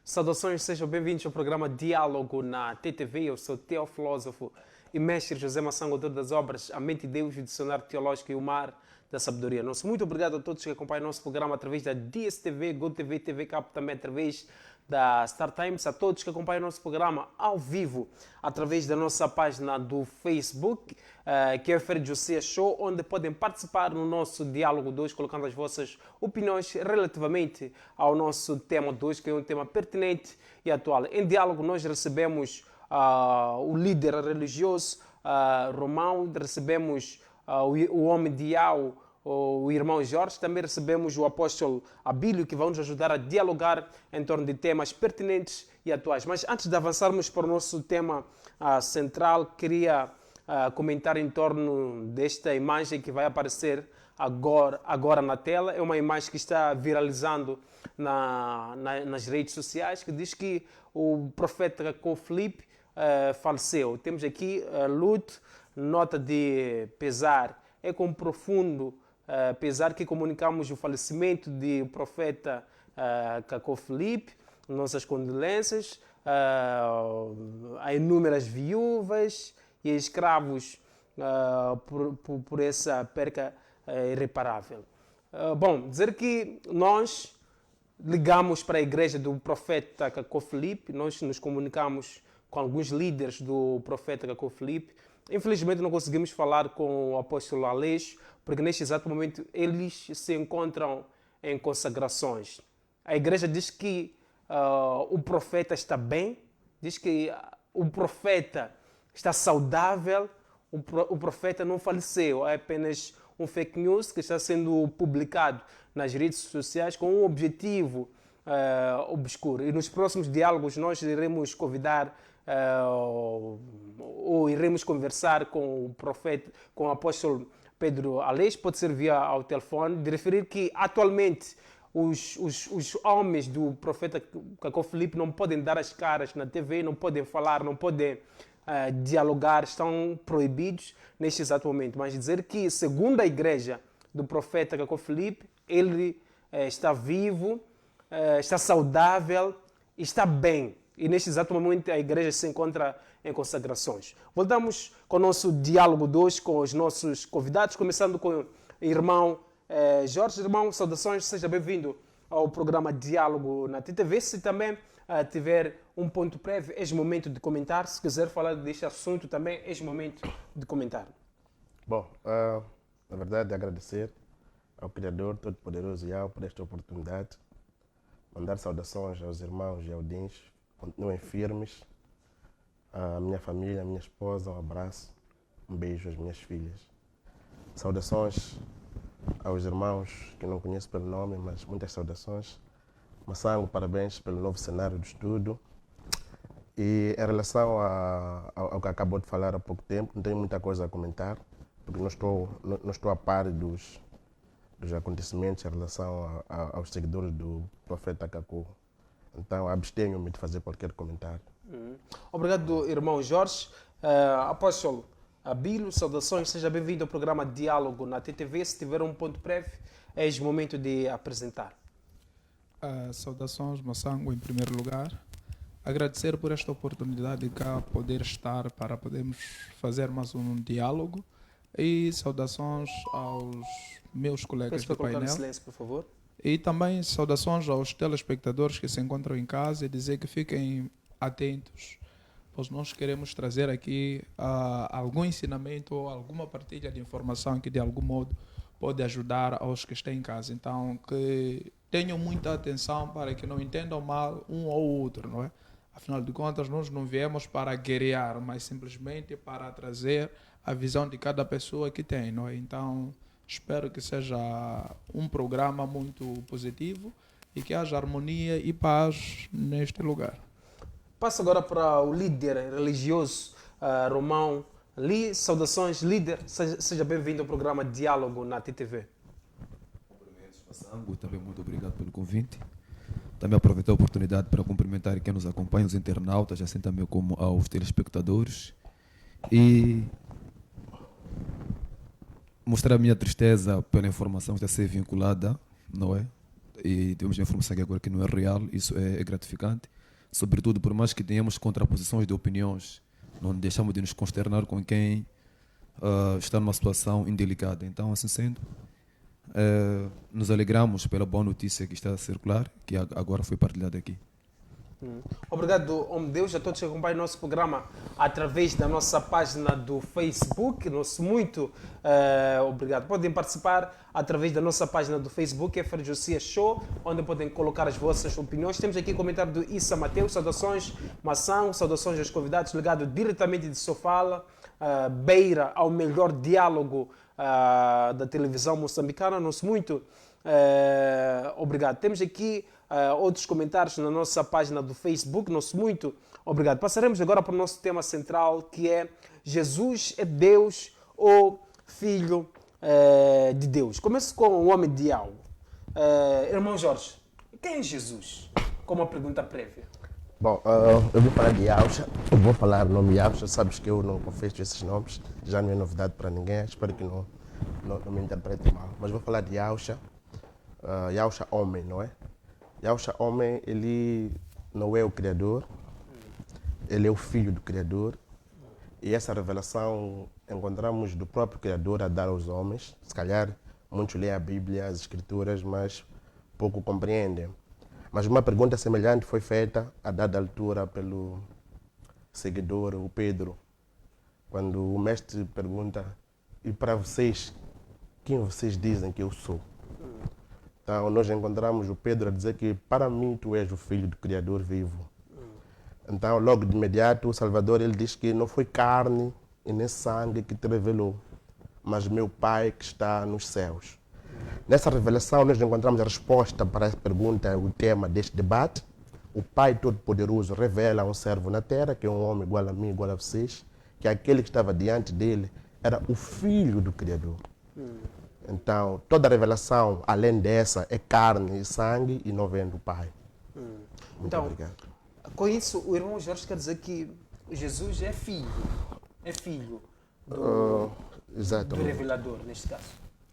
Saudações, sejam bem-vindos ao programa Diálogo na TTV. Eu sou teofilósofo e mestre José Massango, autor das obras A Mente de Deus, o Dicionário Teológico e o Mar da Sabedoria. Nosso muito obrigado a todos que acompanham o nosso programa através da DSTV, GoTV, TV Cabo, também através da Star Times, a todos que acompanham o nosso programa ao vivo através da nossa página do Facebook, que é o Fer José Show, onde podem participar no nosso diálogo de hoje, colocando as vossas opiniões relativamente ao nosso tema de hoje, que é um tema pertinente e atual. Em diálogo nós recebemos o líder religioso Romão, recebemos o homem de Iau, o irmão Jorge, também recebemos o apóstolo Abílio, que vai nos ajudar a dialogar em torno de temas pertinentes e atuais. Mas antes de avançarmos para o nosso tema central, queria comentar em torno desta imagem que vai aparecer agora na tela. É uma imagem que está viralizando nas redes sociais, que diz que o profeta Cofilipe faleceu. Temos aqui luto, nota de pesar. É com profundo pesar que comunicamos o falecimento do profeta Cacó Filipe, nossas condolências a inúmeras viúvas e escravos por essa perca irreparável. Bom, dizer que nós ligamos para a igreja do profeta Cacó Filipe, nós nos comunicamos com alguns líderes do profeta Cacó Filipe. Infelizmente não conseguimos falar com o apóstolo Aleixo, porque neste exato momento eles se encontram em consagrações. A igreja diz que o profeta está bem, diz que o profeta está saudável, o profeta não faleceu, é apenas um fake news que está sendo publicado nas redes sociais com um objetivo obscuro. E nos próximos diálogos nós iremos convidar ou iremos conversar com o profeta, com o apóstolo Pedro Aleixo, pode ser via ao telefone, de referir que atualmente os homens do profeta Cacó Filipe não podem dar as caras na TV, não podem falar, não podem dialogar, estão proibidos neste exato momento. Mas dizer que, segundo a igreja do profeta Cacó Filipe, ele está vivo, está saudável, está bem. E neste exato momento a igreja se encontra em consagrações. Voltamos com o nosso diálogo de hoje com os nossos convidados, começando com o irmão Jorge. Irmão, saudações, seja bem-vindo ao programa Diálogo na TTV. Se também tiver um ponto prévio, é momento de comentar. Se quiser falar deste assunto também, é momento de comentar. Bom, na verdade, agradecer ao Criador Todo-Poderoso Yahweh por esta oportunidade. Mandar saudações aos irmãos e audins. Continuem firmes. A minha família, a minha esposa, um abraço. Um beijo às minhas filhas. Saudações aos irmãos que não conheço pelo nome, mas muitas saudações. Massango, parabéns pelo novo cenário de estudo. E em relação ao que acabou de falar há pouco tempo, não tenho muita coisa a comentar, porque não estou a par dos acontecimentos em relação aos seguidores do profeta Cacó. Então, abstenho-me de fazer qualquer comentário. Obrigado, irmão Jorge. Apóstolo Abílio, saudações, seja bem-vindo ao programa Diálogo na TTV. Se tiver um ponto prévio, é o momento de apresentar. Saudações, Massango, em primeiro lugar. Agradecer por esta oportunidade de cá poder estar para podermos fazer mais um diálogo. E saudações aos meus colegas do painel. Silêncio, por favor. E também saudações aos telespectadores que se encontram em casa e dizer que fiquem atentos, pois nós queremos trazer aqui algum ensinamento ou alguma partilha de informação que de algum modo pode ajudar aos que estão em casa. Então, que tenham muita atenção para que não entendam mal um ou outro, não é? Afinal de contas, nós não viemos para guerrear, mas simplesmente para trazer a visão de cada pessoa que tem, não é? Então, espero que seja um programa muito positivo e que haja harmonia e paz neste lugar. Passo agora para o líder religioso Romão. Saudações, líder. Seja bem-vindo ao programa Diálogo na TTV. Cumprimentos, Massango. Também muito obrigado pelo convite. Também aproveitar a oportunidade para cumprimentar quem nos acompanha, os internautas, assim também como aos telespectadores. E mostrar a minha tristeza pela informação que está a ser vinculada, não é? e temos uma informação que agora que não é real, isso é gratificante. Sobretudo, por mais que tenhamos contraposições de opiniões, não deixamos de nos consternar com quem está numa situação indelicada. Então, assim sendo, nos alegramos pela boa notícia que está a circular, que agora foi partilhada aqui. Obrigado, homem de Deus, a todos que acompanham o nosso programa através da nossa página do Facebook. Nosso muito obrigado. Podem participar através da nossa página do Facebook, FRJC Show, onde podem colocar as vossas opiniões. Temos aqui o comentário do Issa Mateus. Saudações, Mação, saudações aos convidados, ligado diretamente de Sofala, beira ao melhor diálogo da televisão moçambicana. Nosso muito obrigado. Temos aqui outros comentários na nossa página do Facebook. Nosso muito obrigado. Passaremos agora para o nosso tema central, que é: Jesus é Deus ou Filho de Deus? Começo com o homem de diálogo. Irmão Jorge, quem é Jesus? Como uma pergunta prévia. Bom, eu vou falar de Yausha, eu vou falar o nome Yausha, sabes que eu não confesso esses nomes, já não é novidade para ninguém, espero que não me interpretem mal. Mas vou falar de Yausha, Yausha homem, não é? Yausha homem, ele não é o Criador, ele é o Filho do Criador, e essa revelação encontramos do próprio Criador a dar aos homens. Se calhar muitos leem a Bíblia, as Escrituras, mas pouco compreendem. Mas uma pergunta semelhante foi feita a dada altura pelo seguidor, o Pedro, quando o mestre pergunta: e para vocês, quem vocês dizem que eu sou? Então nós encontramos o Pedro a dizer que para mim tu és o Filho do Criador vivo. Então logo de imediato o Salvador ele diz que não foi carne e nem sangue que te revelou, mas meu Pai que está nos céus. Nessa revelação nós encontramos a resposta para essa pergunta, o tema deste debate. O Pai Todo-Poderoso revela a um servo na terra, que é um homem igual a mim, igual a vocês, que aquele que estava diante dele era o Filho do Criador. Então, toda a revelação, além dessa, é carne e sangue e não vem do Pai. Muito Então, obrigado. Com isso, o irmão Jorge quer dizer que Jesus é filho do Exatamente. revelador, neste caso.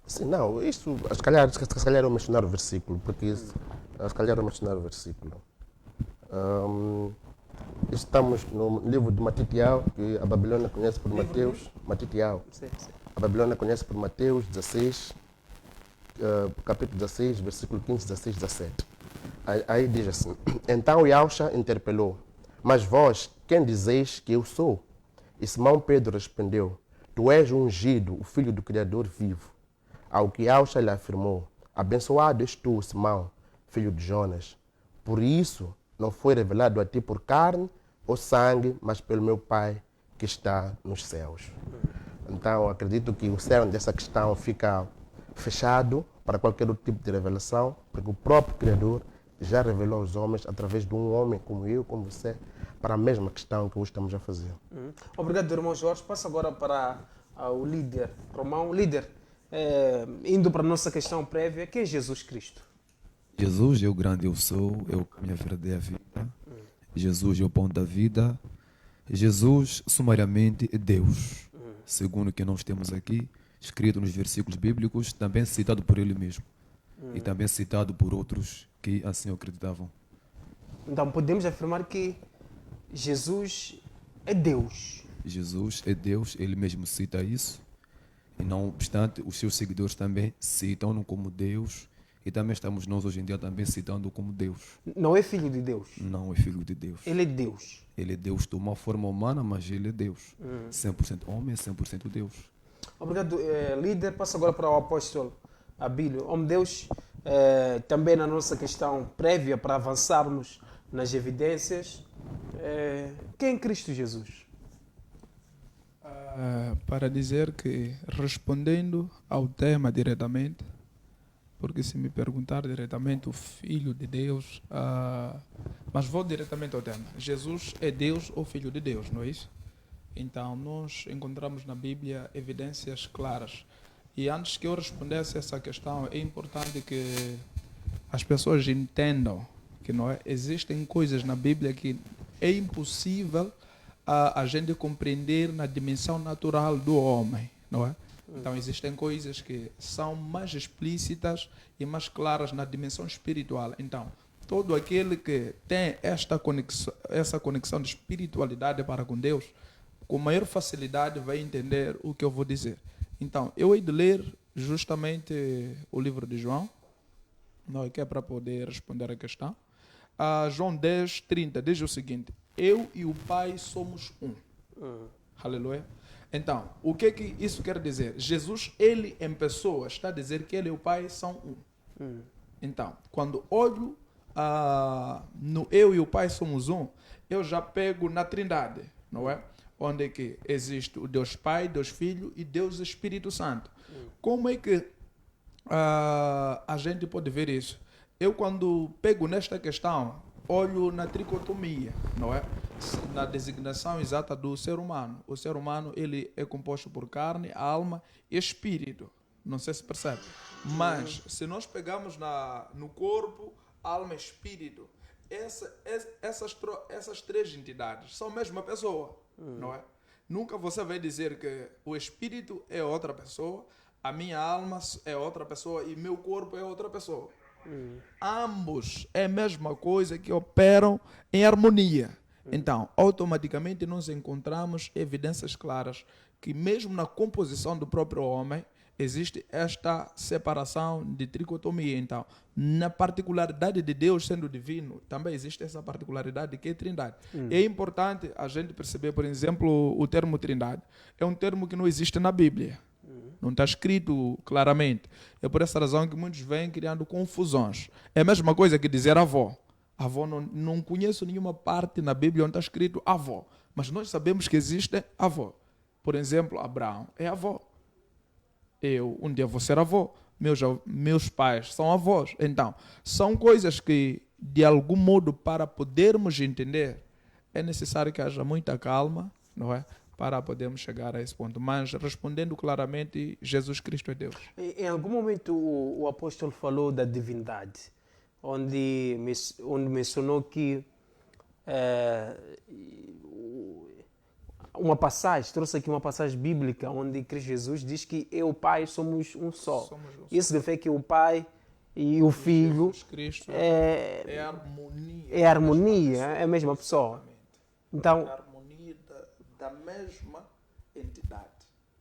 Sim, não, isso, se calhar eu mencionar o versículo, porque isso, se calhar eu mencionar o versículo. Estamos no livro de Matitiao, que a Babilônia conhece por Mateus. Matitiao. Sim. A Babilônia conhece por Mateus 16, capítulo 16, versículo 15, 16, 17. Aí diz assim: então Yausha interpelou: mas vós, quem dizeis que eu sou? E Simão Pedro respondeu: tu és o ungido, o Filho do Criador vivo. Ao que Yausha lhe afirmou: abençoado és tu, Simão, filho de Jonas. Por isso não foi revelado a ti por carne ou sangue, mas pelo meu Pai que está nos céus. Então acredito que o cerne dessa questão fica fechado para qualquer outro tipo de revelação, porque o próprio Criador já revelou aos homens através de um homem como eu, como você, para a mesma questão que hoje estamos a fazer. Obrigado, irmão Jorge. Passo agora para o líder Romão. Líder, indo para a nossa questão prévia, quem é Jesus Cristo? Jesus é o grande eu sou, é o caminho, a verdade e a vida. Jesus é o pão da vida. Jesus, sumariamente, é Deus. Segundo o que nós temos aqui, escrito nos versículos bíblicos, também citado por ele mesmo. E também citado por outros que assim acreditavam. Então podemos afirmar que Jesus é Deus. Jesus é Deus, ele mesmo cita isso. E não obstante, os seus seguidores também citam-no como Deus. E também estamos nós hoje em dia também citando-o como Deus. Não é filho de Deus. Não é filho de Deus. Ele é Deus. Ele é Deus de uma forma humana, mas ele é Deus. 100% homem, 100% Deus. Obrigado, líder. Passo agora para o apóstolo Abílio. Homem de Deus, também na nossa questão prévia, para avançarmos nas evidências, quem é Cristo Jesus? Para dizer que, respondendo ao tema diretamente, porque se me perguntar diretamente o Filho de Deus, mas vou diretamente ao tema. Jesus é Deus ou Filho de Deus, não é isso? Então, nós encontramos na Bíblia evidências claras. E antes que eu respondesse essa questão, é importante que as pessoas entendam que não é, existem coisas na Bíblia que é impossível a gente compreender na dimensão natural do homem, não é? Então existem coisas que são mais explícitas e mais claras na dimensão espiritual. Então, todo aquele que tem essa conexão de espiritualidade para com Deus, com maior facilidade vai entender o que eu vou dizer. Então, eu hei de ler justamente o livro de João, não, que é para poder responder a questão. João 10, 30 diz o seguinte: eu e o Pai somos um. Aleluia. Então, o que isso quer dizer? Jesus, ele em pessoa, está a dizer que ele e o Pai são um. Então, quando olho no eu e o Pai somos um, eu já pego na Trindade, não é? Onde é que existe o Deus Pai, Deus Filho e Deus Espírito Santo. Como é que a gente pode ver isso? Eu, quando pego nesta questão, olho na tricotomia, não é? Na designação exata do ser humano. O ser humano, ele é composto por carne, alma e espírito. Não sei se percebe. Mas, se nós pegarmos no corpo, alma e espírito, essas três entidades são a mesma pessoa, não é? Nunca você vai dizer que o espírito é outra pessoa, a minha alma é outra pessoa e meu corpo é outra pessoa. Ambos é a mesma coisa, que operam em harmonia. Então, automaticamente nós encontramos evidências claras que mesmo na composição do próprio homem existe esta separação de tricotomia. Então, na particularidade de Deus sendo divino, também existe essa particularidade que é Trindade. É importante a gente perceber, por exemplo, o termo Trindade. É um termo que não existe na Bíblia. Não está escrito claramente. É por essa razão que muitos vêm criando confusões. É a mesma coisa que dizer avó. Avó, não conheço nenhuma parte na Bíblia onde está escrito avó. Mas nós sabemos que existe avó. Por exemplo, Abraão é avó. Eu um dia vou ser avô. Meus pais são avós. Então, são coisas que, de algum modo, para podermos entender, é necessário que haja muita calma, não é? Para podermos chegar a esse ponto. Mas, respondendo claramente, Jesus Cristo é Deus. Em algum momento o apóstolo falou da divindade, onde mencionou que uma passagem, trouxe aqui uma passagem bíblica onde Cristo Jesus diz que eu e o Pai somos um só. Isso refere que o Pai e o Filho Jesus Cristo é harmonia. É harmonia, é a mesma pessoa. Então, é a harmonia da mesma entidade.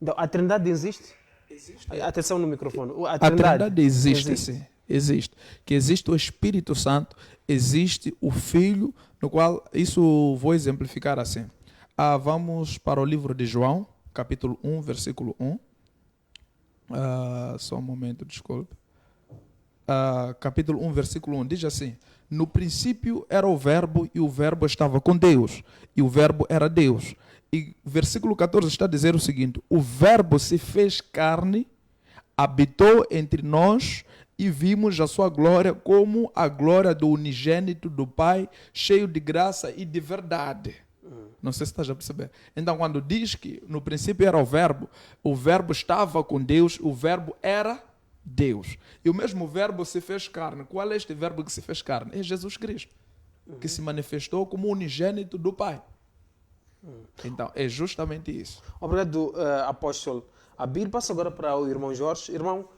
Então, a Trindade existe? Existe. Atenção no microfone. A Trindade existe, sim. Existe. Que existe o Espírito Santo, existe o Filho, no qual, isso vou exemplificar assim. Vamos para o livro de João, capítulo 1, versículo 1. Só um momento, desculpe. Capítulo 1, versículo 1, diz assim: no princípio era o Verbo, e o Verbo estava com Deus, e o Verbo era Deus. E versículo 14 está a dizer o seguinte: o Verbo se fez carne, habitou entre nós, e vimos a sua glória como a glória do unigênito do Pai, cheio de graça e de verdade. Não sei se está a perceber. Então, quando diz que no princípio era o Verbo estava com Deus, o Verbo era Deus. E o mesmo Verbo se fez carne. Qual é este Verbo que se fez carne? É Jesus Cristo, que se manifestou como unigênito do Pai. Então, é justamente isso. Obrigado, apóstolo Abílio. Passo agora para o irmão Jorge. Irmão,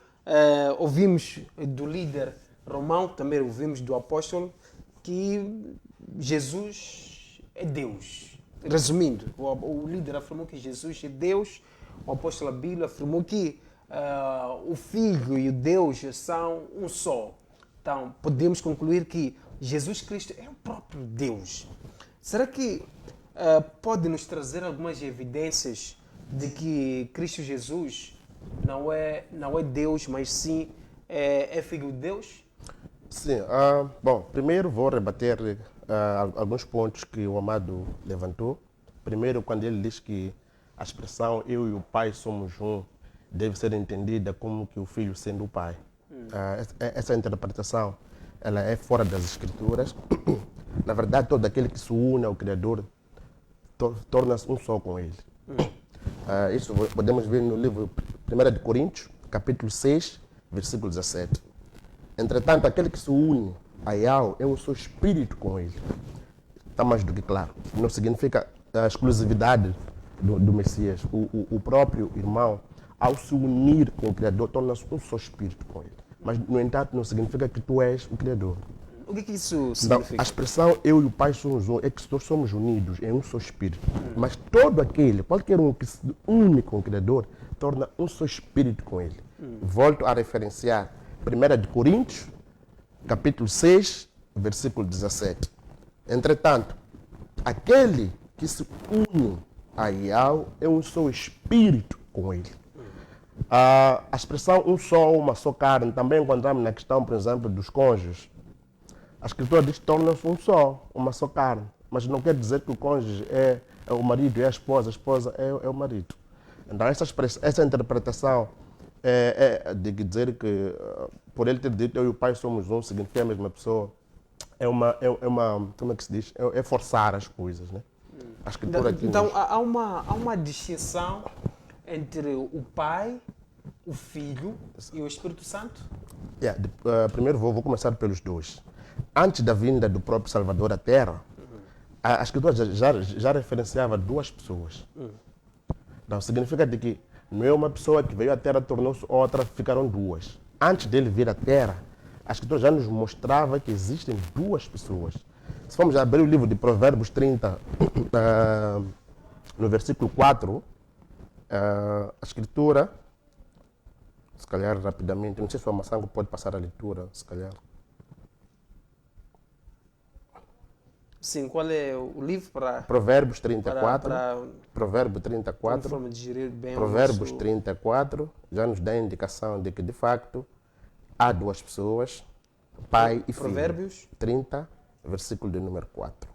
ouvimos do líder Romão, também ouvimos do apóstolo, que Jesus é Deus. Resumindo, o líder afirmou que Jesus é Deus, o apóstolo Abílio afirmou que o Filho e o Deus são um só. Então, podemos concluir que Jesus Cristo é o próprio Deus. Será que pode nos trazer algumas evidências de que Cristo Jesus não é Deus, mas sim é Filho de Deus? Sim. Bom, primeiro vou rebater alguns pontos que o Amado levantou. Primeiro, quando ele diz que a expressão eu e o Pai somos um deve ser entendida como que o Filho sendo o Pai. Essa interpretação ela é fora das Escrituras. Na verdade, todo aquele que se une ao Criador torna-se um só com Ele. Isso podemos ver no livro 1 de Coríntios, capítulo 6, versículo 17. Entretanto, aquele que se une a Yahweh é um só espírito com Ele. Está mais do que claro. Não significa a exclusividade do Messias. O próprio irmão ao se unir com o Criador, torna-se um só espírito com ele. Mas, no entanto, não significa que tu és o Criador. O que isso Então, significa? a expressão eu e o Pai somos um, é que nós somos unidos em um só espírito. Mas todo aquele, qualquer um que se une com o Criador, torna um só espírito com ele. Volto a referenciar 1 de Coríntios, capítulo 6, versículo 17. Entretanto, aquele que se une a Yahweh é um só espírito com ele. A expressão um só, uma só carne, também encontramos na questão, por exemplo, dos cônjuges. A Escritura diz que torna-se um só, uma só carne. Mas não quer dizer que o cônjuge é o marido e a esposa é o marido. Então, essa interpretação de dizer que, por ele ter dito eu e o Pai somos um, significa a mesma pessoa, como é que se diz? É forçar as coisas, né? A Escritura aqui Então, nos- há uma distinção entre o Pai, o Filho e o Espírito Santo? Primeiro vou começar pelos dois. Antes da vinda do próprio Salvador à Terra, a Escritura já referenciava duas pessoas. Então significa de que não é uma pessoa que veio à Terra, tornou-se outra, ficaram duas. Antes dele vir à Terra, a Escritura já nos mostrava que existem duas pessoas. Se formos abrir o livro de Provérbios 30, no versículo 4, a Escritura, se calhar rapidamente, não sei se o Massango pode passar a leitura, se calhar. Sim, qual é o livro para Provérbios 34, para Provérbio uma 34, forma de gerir bem Provérbios o nosso... 34 já nos dá a indicação de que, de facto, há duas pessoas, pai e filho. Provérbios 30, versículo de número 4.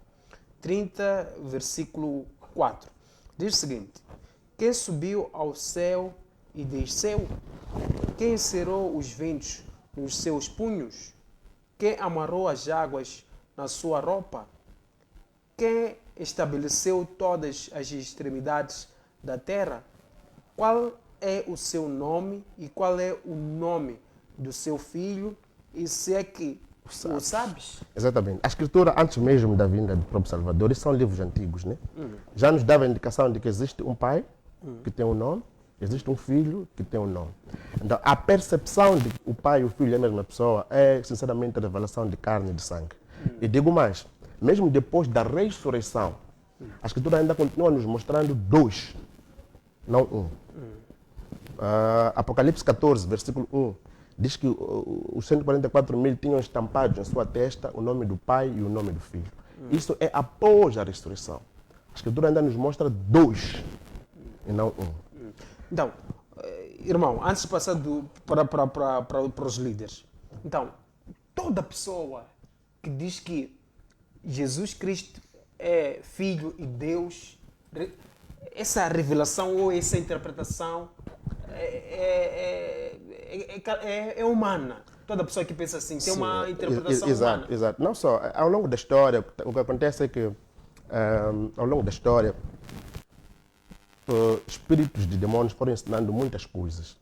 30, versículo 4. Diz o seguinte: quem subiu ao céu e desceu? Quem encerrou os ventos nos seus punhos? Quem amarrou as águas na sua roupa? Quem estabeleceu todas as extremidades da terra? Qual é o seu nome e qual é o nome do seu filho? E se é que o sabes? Exatamente. A Escritura, antes mesmo da vinda do próprio Salvador, isso são livros antigos, né? Já nos dava a indicação de que existe um pai que tem um nome, existe um filho que tem um nome. Então, a percepção de que o pai e o filho é a mesma pessoa é, sinceramente, a revelação de carne e de sangue. E digo mais, mesmo depois da ressurreição, a Escritura ainda continua nos mostrando dois, não um. Apocalipse 14, versículo 1, diz que os 144 mil tinham estampados em sua testa o nome do Pai e o nome do Filho. Isso é após a ressurreição. A Escritura ainda nos mostra dois, e não um. Então, irmão, antes de passar para os líderes, então, toda pessoa que diz que Jesus Cristo é Filho e Deus, essa revelação ou essa interpretação é humana. Toda pessoa que pensa assim tem uma interpretação humana. Exato. Não só, ao longo da história, o que acontece é que, ao longo da história, espíritos de demônios foram ensinando muitas coisas.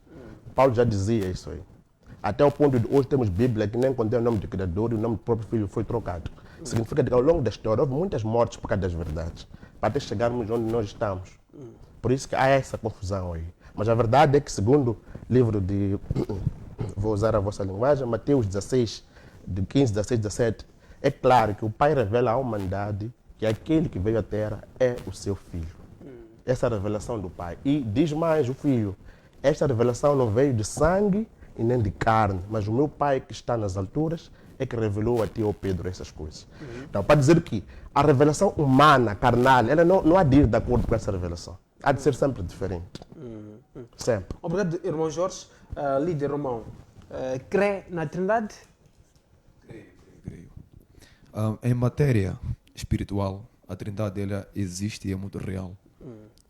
Paulo já dizia isso aí. Até o ponto de hoje temos Bíblia que nem contém o nome do Criador e o nome do próprio Filho foi trocado. Significa que ao longo da história houve muitas mortes por causa das verdades, para até chegarmos onde nós estamos. Por isso que há essa confusão aí. Mas a verdade é que, segundo o livro de, vou usar a vossa linguagem, Mateus 16, de 15, 16, 17, é claro que o Pai revela à humanidade que aquele que veio à Terra é o seu Filho. Essa é a revelação do Pai. E diz mais o Filho, esta revelação não veio de sangue e nem de carne, mas o meu Pai que está nas alturas é que revelou a ti, ó Pedro, essas coisas. Então, para dizer que a revelação humana, carnal, ela não há de ir de acordo com essa revelação. Há de ser sempre diferente. Sempre. Obrigado, irmão Jorge. Líder Romão, crê na Trindade? Creio. Em matéria espiritual, a Trindade ela existe e é muito real.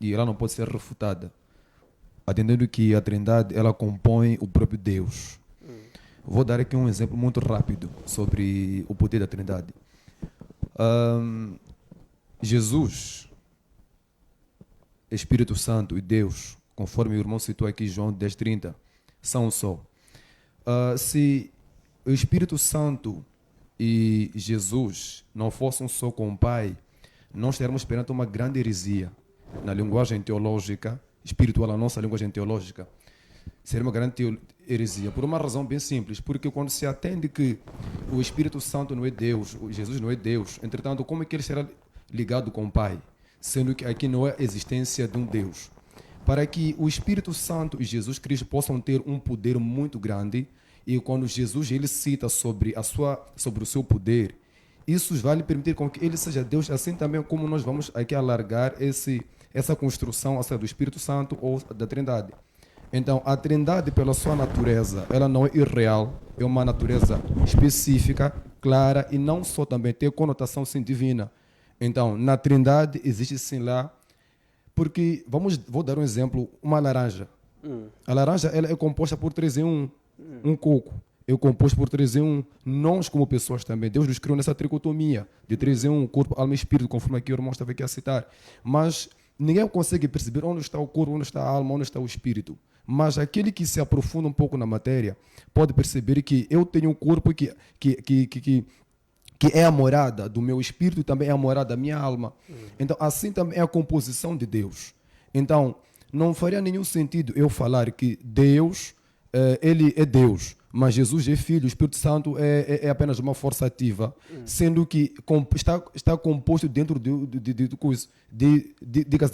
E ela não pode ser refutada, atendendo que a Trindade ela compõe o próprio Deus. Vou dar aqui um exemplo muito rápido sobre o poder da Trindade. Jesus, Espírito Santo e Deus, conforme o irmão citou aqui, João 10:30, são um só. Se o Espírito Santo e Jesus não fossem um só com o Pai, nós estaríamos perante uma grande heresia na linguagem teológica, espiritual, a nossa linguagem teológica. seria uma grande heresia, por uma razão bem simples, porque quando se atende que o Espírito Santo não é Deus, o Jesus não é Deus, entretanto, como é que ele será ligado com o Pai, sendo que aqui não é a existência de um Deus? Para que o Espírito Santo e Jesus Cristo possam ter um poder muito grande, e quando Jesus ele cita sobre o seu poder, isso vai lhe permitir com que ele seja Deus, assim também como nós vamos aqui alargar essa construção do Espírito Santo ou da Trindade. Então, a Trindade, pela sua natureza, ela não é irreal, é uma natureza específica, clara, e não só também tem conotação sim divina. Então, na Trindade existe sim lá, porque, vou dar um exemplo, uma laranja. A laranja ela é composta por 3 em 1, um coco é composto por 3 em 1. Nós, como pessoas também, Deus nos criou nessa tricotomia de 3 em 1, corpo, alma e espírito, conforme aqui o irmão estava aqui a citar. Mas ninguém consegue perceber onde está o corpo, onde está a alma, onde está o espírito. Mas aquele que se aprofunda um pouco na matéria pode perceber que eu tenho um corpo que é a morada do meu espírito e também é a morada da minha alma. Então, assim também é a composição de Deus. Então, não faria nenhum sentido eu falar que Deus, ele é Deus, mas Jesus é Filho, o Espírito Santo é apenas uma força ativa, sendo que está composto dentro de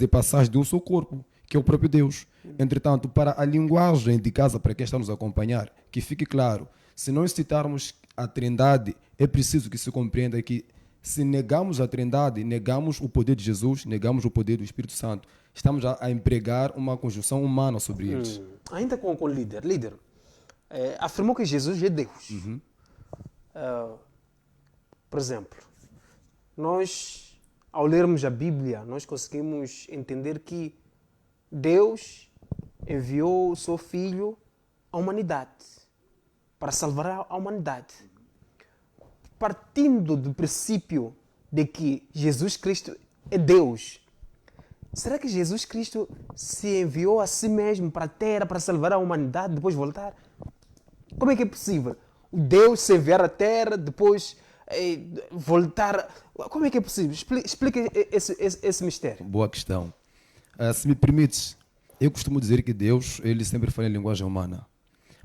passagem de um só corpo, que é o próprio Deus. Entretanto, para a linguagem de casa, para quem está nos a acompanhar, que fique claro, se nós citarmos a Trindade, é preciso que se compreenda que se negamos a Trindade, negamos o poder de Jesus, negamos o poder do Espírito Santo. Estamos a empregar uma conjunção humana sobre eles. Ainda com o líder. Líder, afirmou que Jesus é Deus. Por exemplo, nós, ao lermos a Bíblia, nós conseguimos entender que Deus enviou o seu Filho à humanidade, para salvar a humanidade. Partindo do princípio de que Jesus Cristo é Deus, será que Jesus Cristo se enviou a si mesmo para a Terra para salvar a humanidade, depois voltar? Como é que é possível? O Deus se enviar à Terra, depois voltar... Como é que é possível? Explica esse mistério. Boa questão. Se me permites, eu costumo dizer que Deus ele sempre fala em linguagem humana.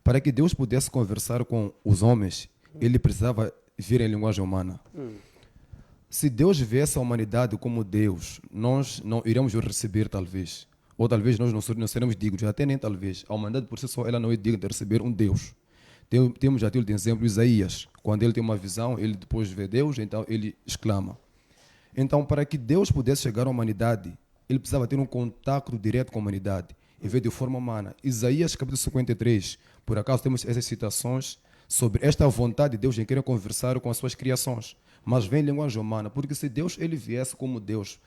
Para que Deus pudesse conversar com os homens, ele precisava vir em linguagem humana. Se Deus viesse a humanidade como Deus, nós não iríamos o receber, talvez. Ou talvez nós não seremos dignos, até nem talvez. A humanidade por si só ela não é digna de receber um Deus. Temos já tido exemplo Isaías. Quando ele tem uma visão, ele depois vê Deus, então ele exclama. Então, para que Deus pudesse chegar à humanidade, ele precisava ter um contato direto com a humanidade, e veio de forma humana. Isaías, capítulo 53, por acaso temos essas citações sobre esta vontade de Deus em querer conversar com as suas criações. Mas vem em linguagem humana, porque se Deus ele viesse como Deus,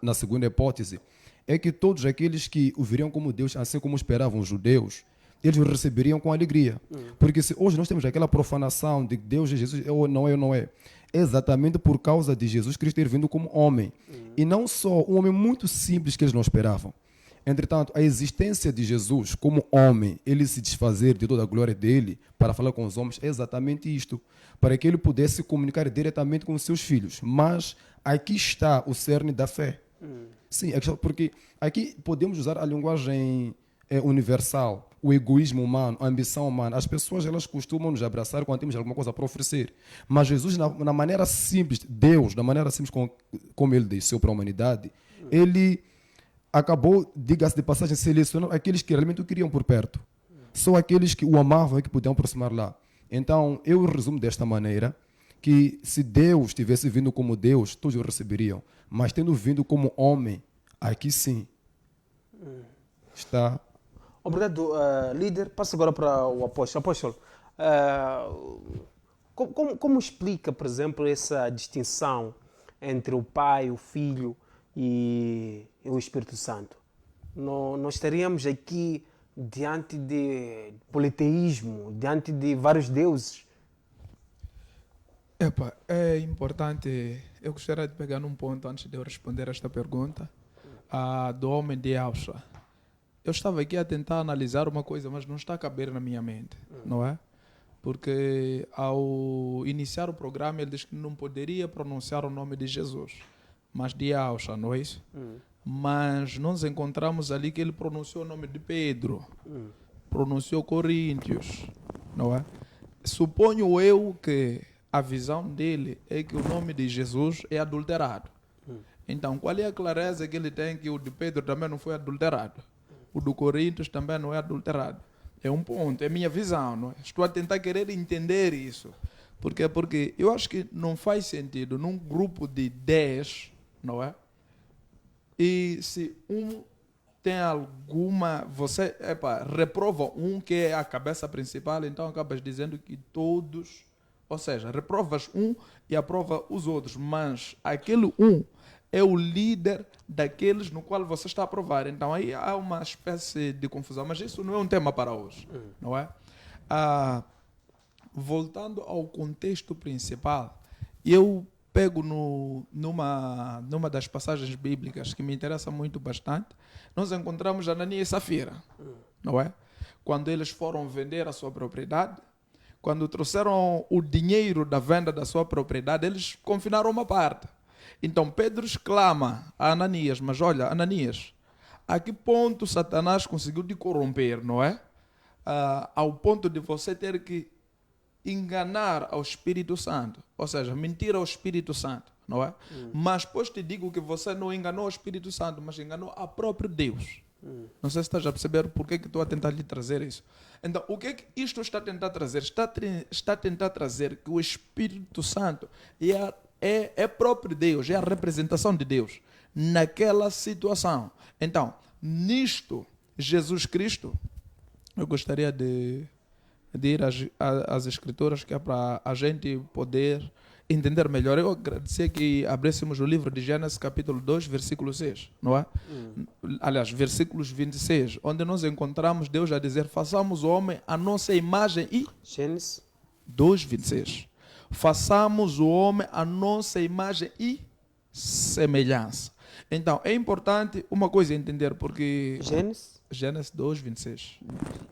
na segunda hipótese, é que todos aqueles que o viriam como Deus, assim como esperavam os judeus, eles o receberiam com alegria. Porque se hoje nós temos aquela profanação de Deus e Jesus, ou não é, é exatamente por causa de Jesus Cristo ter vindo como homem. E não só um homem muito simples que eles não esperavam. Entretanto, a existência de Jesus como homem, ele se desfazer de toda a glória dele para falar com os homens, é exatamente isto. Para que ele pudesse comunicar diretamente com os seus filhos. Mas aqui está o cerne da fé. Sim, porque aqui podemos usar a linguagem universal, o egoísmo humano, a ambição humana. As pessoas elas costumam nos abraçar quando temos alguma coisa para oferecer. Mas Jesus, na maneira simples, Deus, da maneira simples como ele desceu para a humanidade, ele acabou, diga-se de passagem, selecionando aqueles que realmente o queriam por perto. Só aqueles que o amavam é que podiam aproximar lá. Então, eu resumo desta maneira, que se Deus tivesse vindo como Deus, todos o receberiam. Mas tendo vindo como homem, aqui sim, está... Obrigado, líder. Passo agora para o apóstolo. Apóstolo, como explica, por exemplo, essa distinção entre o Pai, o Filho e o Espírito Santo? Nós estaríamos aqui diante de politeísmo, diante de vários deuses. É importante, eu gostaria de pegar num ponto antes de eu responder esta pergunta, do homem de Alça. Eu estava aqui a tentar analisar uma coisa, mas não está a caber na minha mente, não é? Porque ao iniciar o programa ele disse que não poderia pronunciar o nome de Jesus, mas de Alça, não é isso? Mas nós encontramos ali que ele pronunciou o nome de Pedro. pronunciou Coríntios, não é? Suponho eu que a visão dele é que o nome de Jesus é adulterado. Então, qual é a clareza que ele tem que o de Pedro também não foi adulterado? O do Coríntios também não é adulterado. É um ponto, é minha visão, não é? Estou a tentar querer entender isso. Por quê? Porque eu acho que não faz sentido num grupo de 10, não é? E se um tem alguma... Você, reprova um que é a cabeça principal, então acabas dizendo que todos... Ou seja, reprovas um e aprova os outros, mas aquele um é o líder daqueles no qual você está a aprovar. Então aí há uma espécie de confusão, mas isso não é um tema para hoje, não é? Voltando ao contexto principal, eu pego numa das passagens bíblicas que me interessa muito bastante. Nós encontramos Ananias e Safira, não é? Quando eles foram vender a sua propriedade, quando trouxeram o dinheiro da venda da sua propriedade, eles confinaram uma parte. Então Pedro exclama a Ananias, mas olha, Ananias, a que ponto Satanás conseguiu te corromper, não é? Ao ponto de você ter que enganar ao Espírito Santo, ou seja, mentir ao Espírito Santo, não é? Mas depois te digo que você não enganou o Espírito Santo, mas enganou a próprio Deus. Não sei se estás a perceber por que estou a tentar lhe trazer isso. Então, o que é que isto está a tentar trazer? Está a tentar trazer que o Espírito Santo é próprio Deus, é a representação de Deus naquela situação. Então, nisto, Jesus Cristo, eu gostaria de ir às Escrituras, que é para a gente poder entender melhor. Eu agradecia que abríssemos o livro de Gênesis capítulo 2, versículo 6, não é? Aliás, versículos 26, onde nós encontramos Deus a dizer, façamos o homem a nossa imagem e... Gênesis 2, 26. Façamos o homem a nossa imagem e semelhança. Então, é importante uma coisa entender, porque... Gênesis 2, 26.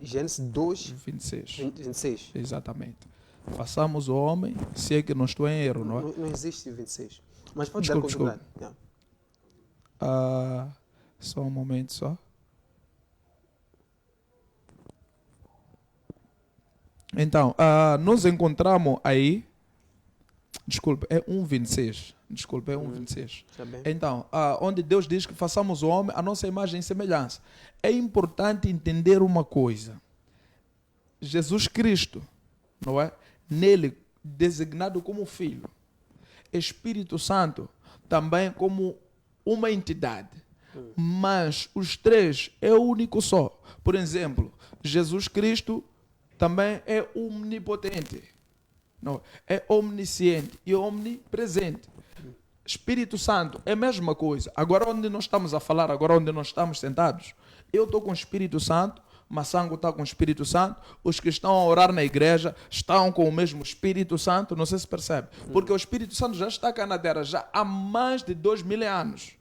Gênesis 2, 26. 26. Exatamente. Façamos o homem, se é que não estou em erro, não é? Não existe 26. Mas pode Desculpe, dar continuidade. Só um momento só. Então, nós encontramos aí... Desculpe, é 1,26. Desculpe, é 1,26. Então, onde Deus diz que façamos o homem a nossa imagem e semelhança. É importante entender uma coisa. Jesus Cristo, não é? Nele, designado como Filho. Espírito Santo, também como uma entidade. Mas os três é o único só. Por exemplo, Jesus Cristo também é omnipotente. Não, é omnisciente e omnipresente. Espírito Santo é a mesma coisa. Agora onde nós estamos a falar, agora onde nós estamos sentados, eu estou com o Espírito Santo, Massango está com o Espírito Santo, os que estão a orar na igreja estão com o mesmo Espírito Santo, não sei se percebe. Porque o Espírito Santo já está cá na Terra já há mais de 2000 anos.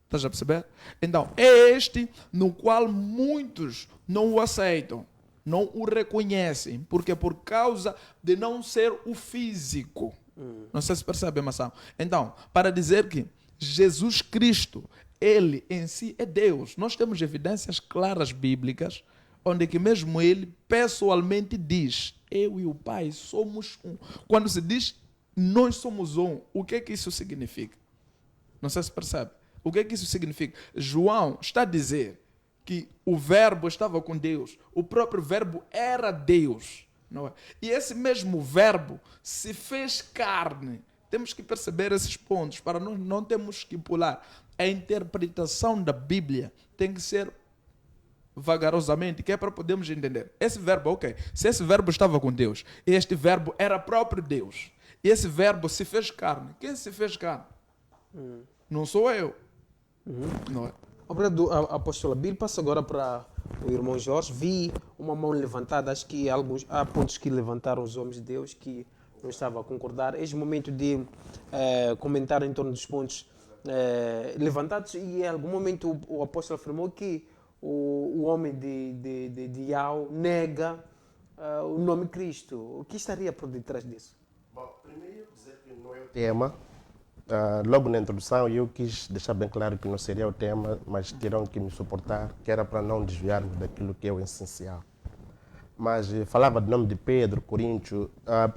Estás a perceber? Então, é este no qual muitos não o aceitam, não o reconhecem, porque por causa de não ser o físico. Não sei se percebe, Massango. Então, para dizer que Jesus Cristo, ele em si é Deus, nós temos evidências claras bíblicas, onde que mesmo ele pessoalmente diz, eu e o Pai somos um. Quando se diz, nós somos um, o que é que isso significa? Não sei se percebe. O que é que isso significa? João está a dizer que o verbo estava com Deus, o próprio verbo era Deus. Não é? E esse mesmo verbo se fez carne. Temos que perceber esses pontos, para nós não temos que pular. A interpretação da Bíblia tem que ser vagarosamente, que é para podermos entender. Esse verbo, ok, se esse verbo estava com Deus, e este verbo era próprio Deus, e esse verbo se fez carne, quem se fez carne? Não sou eu. Não é? Obrigado, apóstolo Bill. Passo agora para o irmão Jorge. Vi uma mão levantada, acho que há pontos que levantaram os homens de Deus que não estavam a concordar. Este momento de comentar em torno dos pontos levantados, e em algum momento o apóstolo afirmou que o homem de Yao nega o nome Cristo. O que estaria por detrás disso? Bom, primeiro dizer que não é o tema. Logo na introdução eu quis deixar bem claro que não seria o tema, mas terão que me suportar, que era para não desviarmos daquilo que é o essencial. mas falava do nome de Pedro, Coríntios.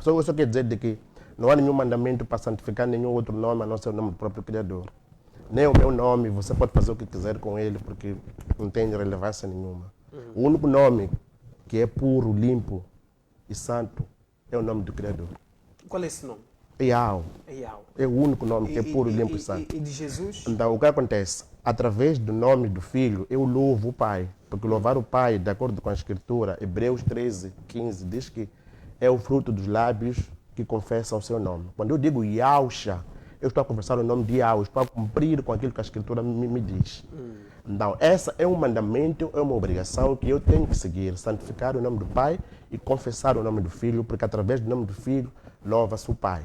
Eu só quero dizer de que não há nenhum mandamento para santificar nenhum outro nome a não ser o nome do próprio Criador. Nem o meu nome, você pode fazer o que quiser com ele, porque não tem relevância nenhuma. O único nome que é puro, limpo e santo é o nome do Criador. Qual é esse nome? Yahweh. Yahweh. É o único nome que é puro, limpo e santo. E de Jesus? Então, o que acontece? Através do nome do Filho, eu louvo o Pai. Porque louvar o Pai, de acordo com a Escritura, Hebreus 13, 15, diz que é o fruto dos lábios que confessam o seu nome. Quando eu digo Yahusha, eu estou a conversar o nome de Yahweh, estou a cumprir com aquilo que a Escritura me diz. Então, essa é um mandamento, é uma obrigação que eu tenho que seguir, santificar o nome do Pai e confessar o nome do Filho, porque através do nome do Filho, louva-se o Pai.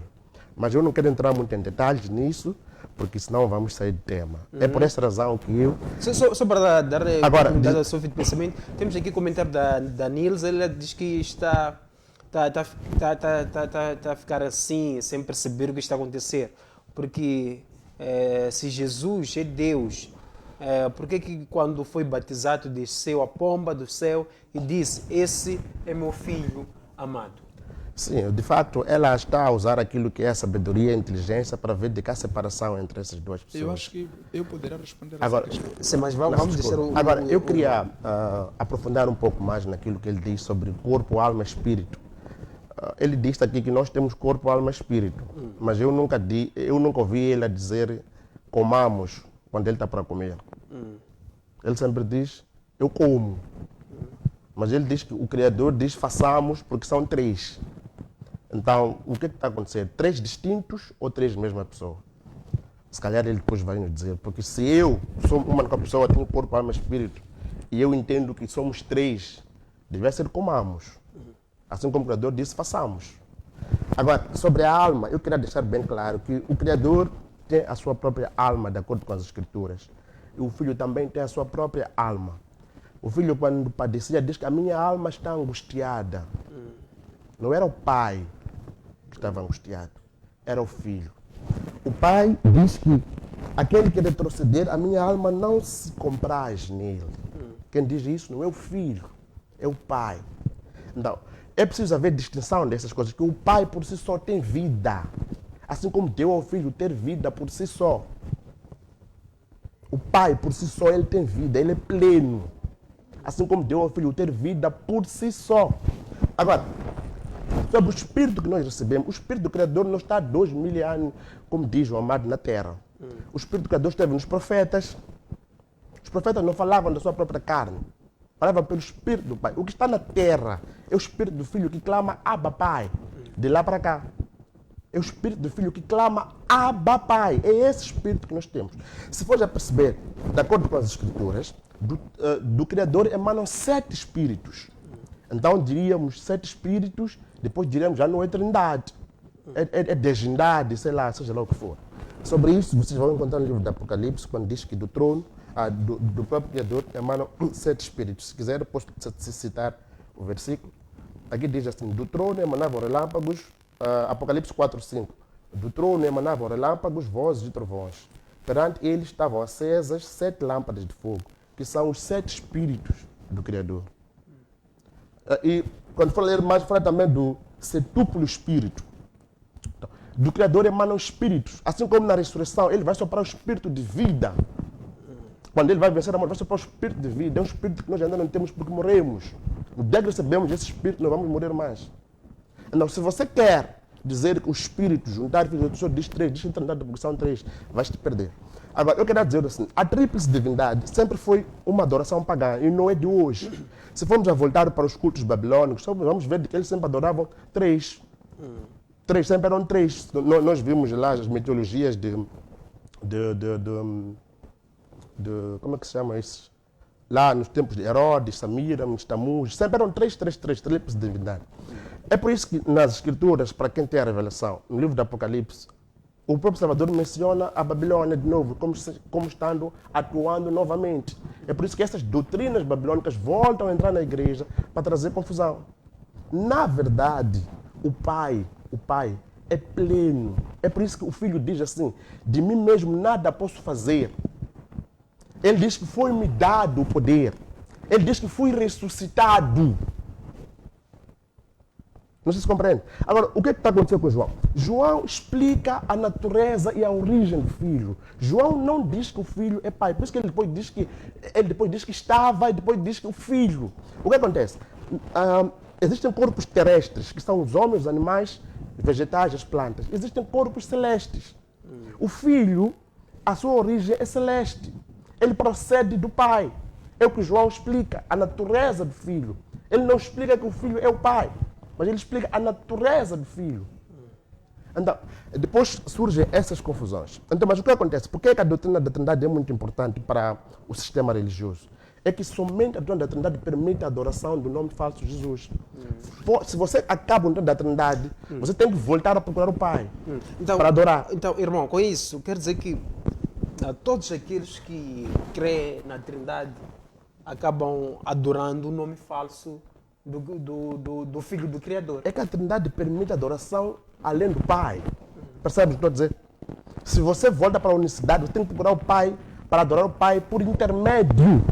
Mas eu não quero entrar muito em detalhes nisso, porque senão vamos sair de tema. É por essa razão que eu... Só para dar Agora, o seu pensamento, temos aqui o comentário da Nils, ela diz que está a ficar assim, sem perceber o que está a acontecer. Porque se Jesus é Deus, por que quando foi batizado desceu a pomba do céu e disse, esse é meu filho amado? Sim, de fato, ela está a usar aquilo que é a sabedoria e a inteligência para ver de que há separação entre essas duas pessoas. Eu acho que eu poderia responder Agora, essa questão. Sim, mas vamos deixar Agora, eu queria aprofundar um pouco mais naquilo que ele diz sobre corpo, alma e espírito. Ele diz aqui que nós temos corpo, alma e espírito, mas eu nunca ouvi ele a dizer comamos quando ele está para comer. Ele sempre diz, eu como. Mas ele diz que o Criador diz façamos porque são três. Então, o que está acontecendo? Três distintos ou três mesma pessoa? Se calhar ele depois vai nos dizer, porque se eu sou uma única pessoa, tenho corpo, alma e espírito, e eu entendo que somos três, deve ser comamos. Assim como o Criador disse, façamos. Agora, sobre a alma, eu queria deixar bem claro que o Criador tem a sua própria alma, de acordo com as Escrituras. E o Filho também tem a sua própria alma. O Filho, quando padecia, diz que a minha alma está angustiada. Não era o Pai que estava angustiado, era o Filho. O Pai diz que aquele que retroceder, a minha alma não se compraz nele. Quem diz isso não é o Filho, é o Pai. Então, é preciso haver distinção dessas coisas, que o Pai por si só tem vida. Assim como deu ao Filho ter vida por si só. O Pai por si só, ele tem vida, ele é pleno. Assim como deu ao Filho ter vida por si só. Agora, sobre o Espírito que nós recebemos, o Espírito do Criador não está há 2000 anos, como diz o amado, na Terra. O Espírito do Criador esteve nos profetas. Os profetas não falavam da sua própria carne. Falavam pelo Espírito do Pai. O que está na Terra é o Espírito do Filho que clama Abba Pai. De lá para cá. É o Espírito do Filho que clama Abba Pai. É esse Espírito que nós temos. Se for já perceber, de acordo com as Escrituras, do Criador emanam 7 Espíritos. Então diríamos 7 Espíritos, depois diríamos já não é Trindade. É divindade, sei lá, seja lá o que for. Sobre isso, vocês vão encontrar no livro do Apocalipse, quando diz que do trono, do próprio Criador, emanam 7 Espíritos. Se quiser, eu posso citar o versículo. Aqui diz assim, do trono emanavam relâmpagos, Apocalipse 4, 5. Do trono emanavam relâmpagos, vozes e trovões. Perante eles estavam acesas 7 lâmpadas de fogo, que são os 7 Espíritos do Criador. E quando for ler mais, fala também do setúplo Espírito. Do Criador emanam espíritos. Assim como na ressurreição, ele vai soprar o espírito de vida. Quando ele vai vencer a morte, vai soprar o espírito de vida. É um espírito que nós ainda não temos porque morremos. No dia que recebemos esse espírito, não vamos morrer mais. Então, se você quer dizer que o espírito, juntar, o senhor diz 3, diz Trindade porque são 3, vais te perder. Agora, eu quero dizer assim, a tríplice divindade sempre foi uma adoração pagã e não é de hoje. Se formos a voltar para os cultos babilônicos, vamos ver que eles sempre adoravam 3. 3, sempre eram 3. Nós vimos lá as mitologias de como é que se chama isso? Lá nos tempos de Herodes, Samira, Tammuz, sempre eram 3 tríplices de divindade. É por isso que nas Escrituras, para quem tem a revelação, no livro do Apocalipse, o próprio Salvador menciona a Babilônia de novo, como estando atuando novamente. É por isso que essas doutrinas babilônicas voltam a entrar na igreja para trazer confusão. Na verdade, o Pai é pleno. É por isso que o Filho diz assim, de mim mesmo nada posso fazer. Ele diz que foi-me dado o poder. Ele diz que fui ressuscitado. Não sei se compreende. Agora, o que está acontecendo com João? João explica a natureza e a origem do filho. João não diz que o filho é pai. Por isso que ele depois diz que estava e depois diz que o filho. O que acontece? Existem corpos terrestres, que são os homens, os animais, os vegetais, as plantas. Existem corpos celestes. O filho, a sua origem é celeste. Ele procede do pai. É o que João explica, a natureza do filho. Ele não explica que o filho é o pai, mas ele explica a natureza do filho. Então, depois surgem essas confusões. Então, mas o que acontece? Por que a doutrina da Trindade é muito importante para o sistema religioso? É que somente a doutrina da Trindade permite a adoração do nome falso de Jesus. Se você acaba o nome da Trindade, você tem que voltar a procurar o Pai para adorar. Então, irmão, com isso, quer dizer que todos aqueles que creem na Trindade acabam adorando o nome falso do Filho do Criador. É que a Trindade permite a adoração além do Pai. Percebe o que estou a dizer? Se você volta para a unicidade, você tem que procurar o Pai para adorar o Pai por intermédio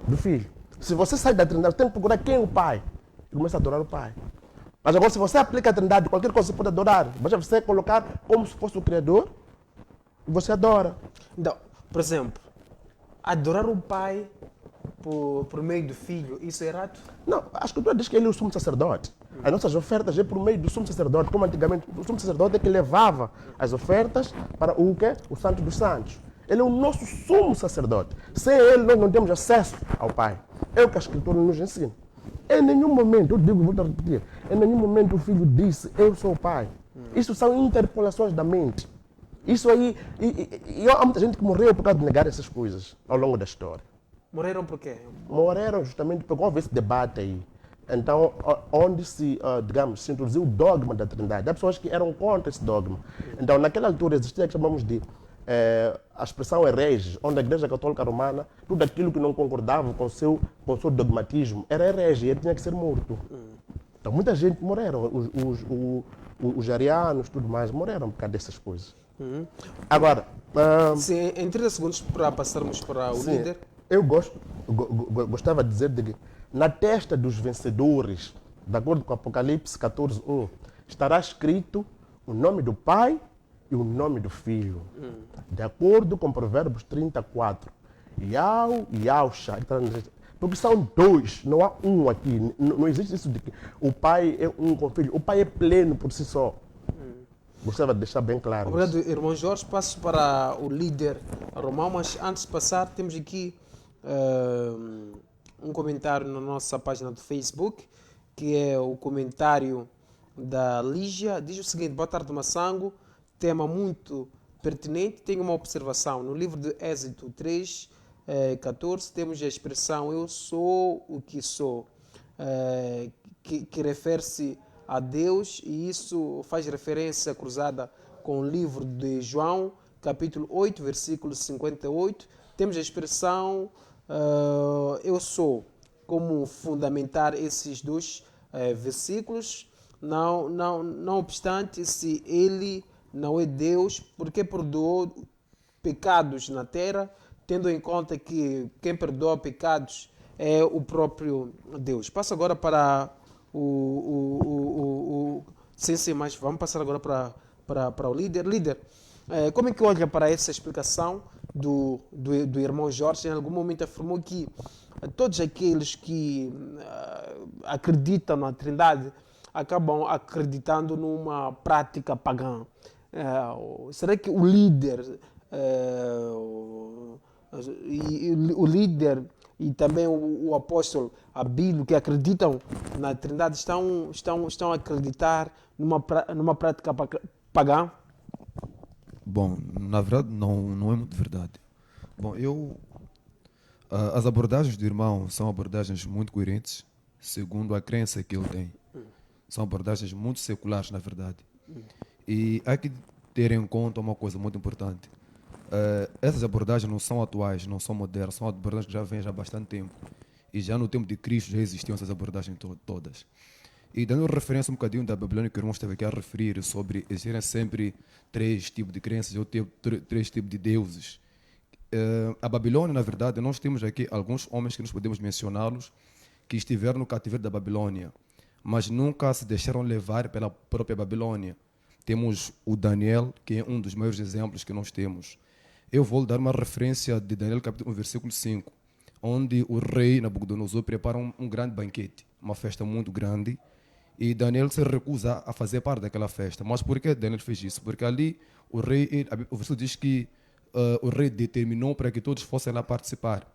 do Filho. Se você sai da Trindade, você tem que procurar quem é o Pai e começa a adorar o Pai. Mas agora, se você aplica a Trindade, qualquer coisa você pode adorar. Basta você colocar como se fosse o Criador e você adora. Então, por exemplo, adorar o Pai por meio do Filho, isso é errado? Não, a Escritura diz que ele é o sumo sacerdote. As nossas ofertas é por meio do sumo sacerdote, como antigamente o sumo sacerdote é que levava as ofertas para o quê? O Santo dos Santos. Ele é o nosso sumo sacerdote. Sem ele nós não temos acesso ao Pai. É o que a Escritura nos ensina. Em nenhum momento, eu digo, vou repetir, em nenhum momento o Filho disse, eu sou o Pai. Isso são interpolações da mente. Isso aí, há muita gente que morreu por causa de negar essas coisas ao longo da história. Morreram por quê? Morreram justamente porque houve esse debate aí. Então, onde se introduziu o dogma da Trindade. Há pessoas que eram contra esse dogma. Então, naquela altura existia o que chamamos de a expressão herege, onde a Igreja Católica Romana, tudo aquilo que não concordava com o seu dogmatismo era herege, ele tinha que ser morto. Então, muita gente morreram, os arianos, tudo mais, morreram por causa dessas coisas. Agora... Sim, em 30 segundos para passarmos para o líder. Eu gostava de dizer que na testa dos vencedores, de acordo com Apocalipse 14:1, estará escrito o nome do Pai e o nome do Filho. De acordo com Provérbios 34. Yausha. Porque são dois, não há um aqui. Não existe isso de que o Pai é um com o Filho. O Pai é pleno por si só. Gostava de deixar bem claro. Obrigado, irmão Jorge. Passo para o líder Romão, mas antes de passar, temos aqui um comentário na nossa página do Facebook, que é o comentário da Lígia. Diz o seguinte: boa tarde, Massango. Tema muito pertinente. Tenho uma observação. No livro de Êxodo 3:14, temos a expressão eu sou o que sou, que refere-se a Deus, e isso faz referência cruzada com o livro de João, capítulo 8, versículo 58. Temos a expressão eu sou, como fundamentar esses dois versículos. Não obstante, se ele não é Deus, porque perdoou pecados na terra, tendo em conta que quem perdoa pecados é o próprio Deus. Passo agora para sim, mas vamos passar agora para o líder. Líder, como é que olha para essa explicação do irmão Jorge? Em algum momento afirmou que todos aqueles que acreditam na Trindade acabam acreditando numa prática pagã. Será que o líder e também o apóstolo Abílio, que acreditam na Trindade, estão a acreditar numa prática pagã? Bom, na verdade não é muito verdade. Bom, as abordagens do irmão são abordagens muito coerentes, segundo a crença que ele tem. São abordagens muito seculares, na verdade. E há que ter em conta uma coisa muito importante. Essas abordagens não são atuais, não são modernas, são abordagens que já vêm há bastante tempo. E já no tempo de Cristo já existiam essas abordagens todas. E dando referência um bocadinho da Babilônia, que o irmão esteve aqui a referir sobre existirem sempre três tipos de crenças, ou três tipos de deuses. A Babilônia, na verdade, nós temos aqui alguns homens que nós podemos mencioná-los, que estiveram no cativeiro da Babilônia. mas nunca se deixaram levar pela própria Babilônia. Temos o Daniel, que é um dos maiores exemplos que nós temos. Eu vou dar uma referência de Daniel capítulo 1, versículo 5, onde o rei Nabucodonosor prepara um grande banquete, uma festa muito grande, e Daniel se recusa a fazer parte daquela festa. Mas por que Daniel fez isso? Porque ali o versículo diz que o rei determinou para que todos fossem lá participar.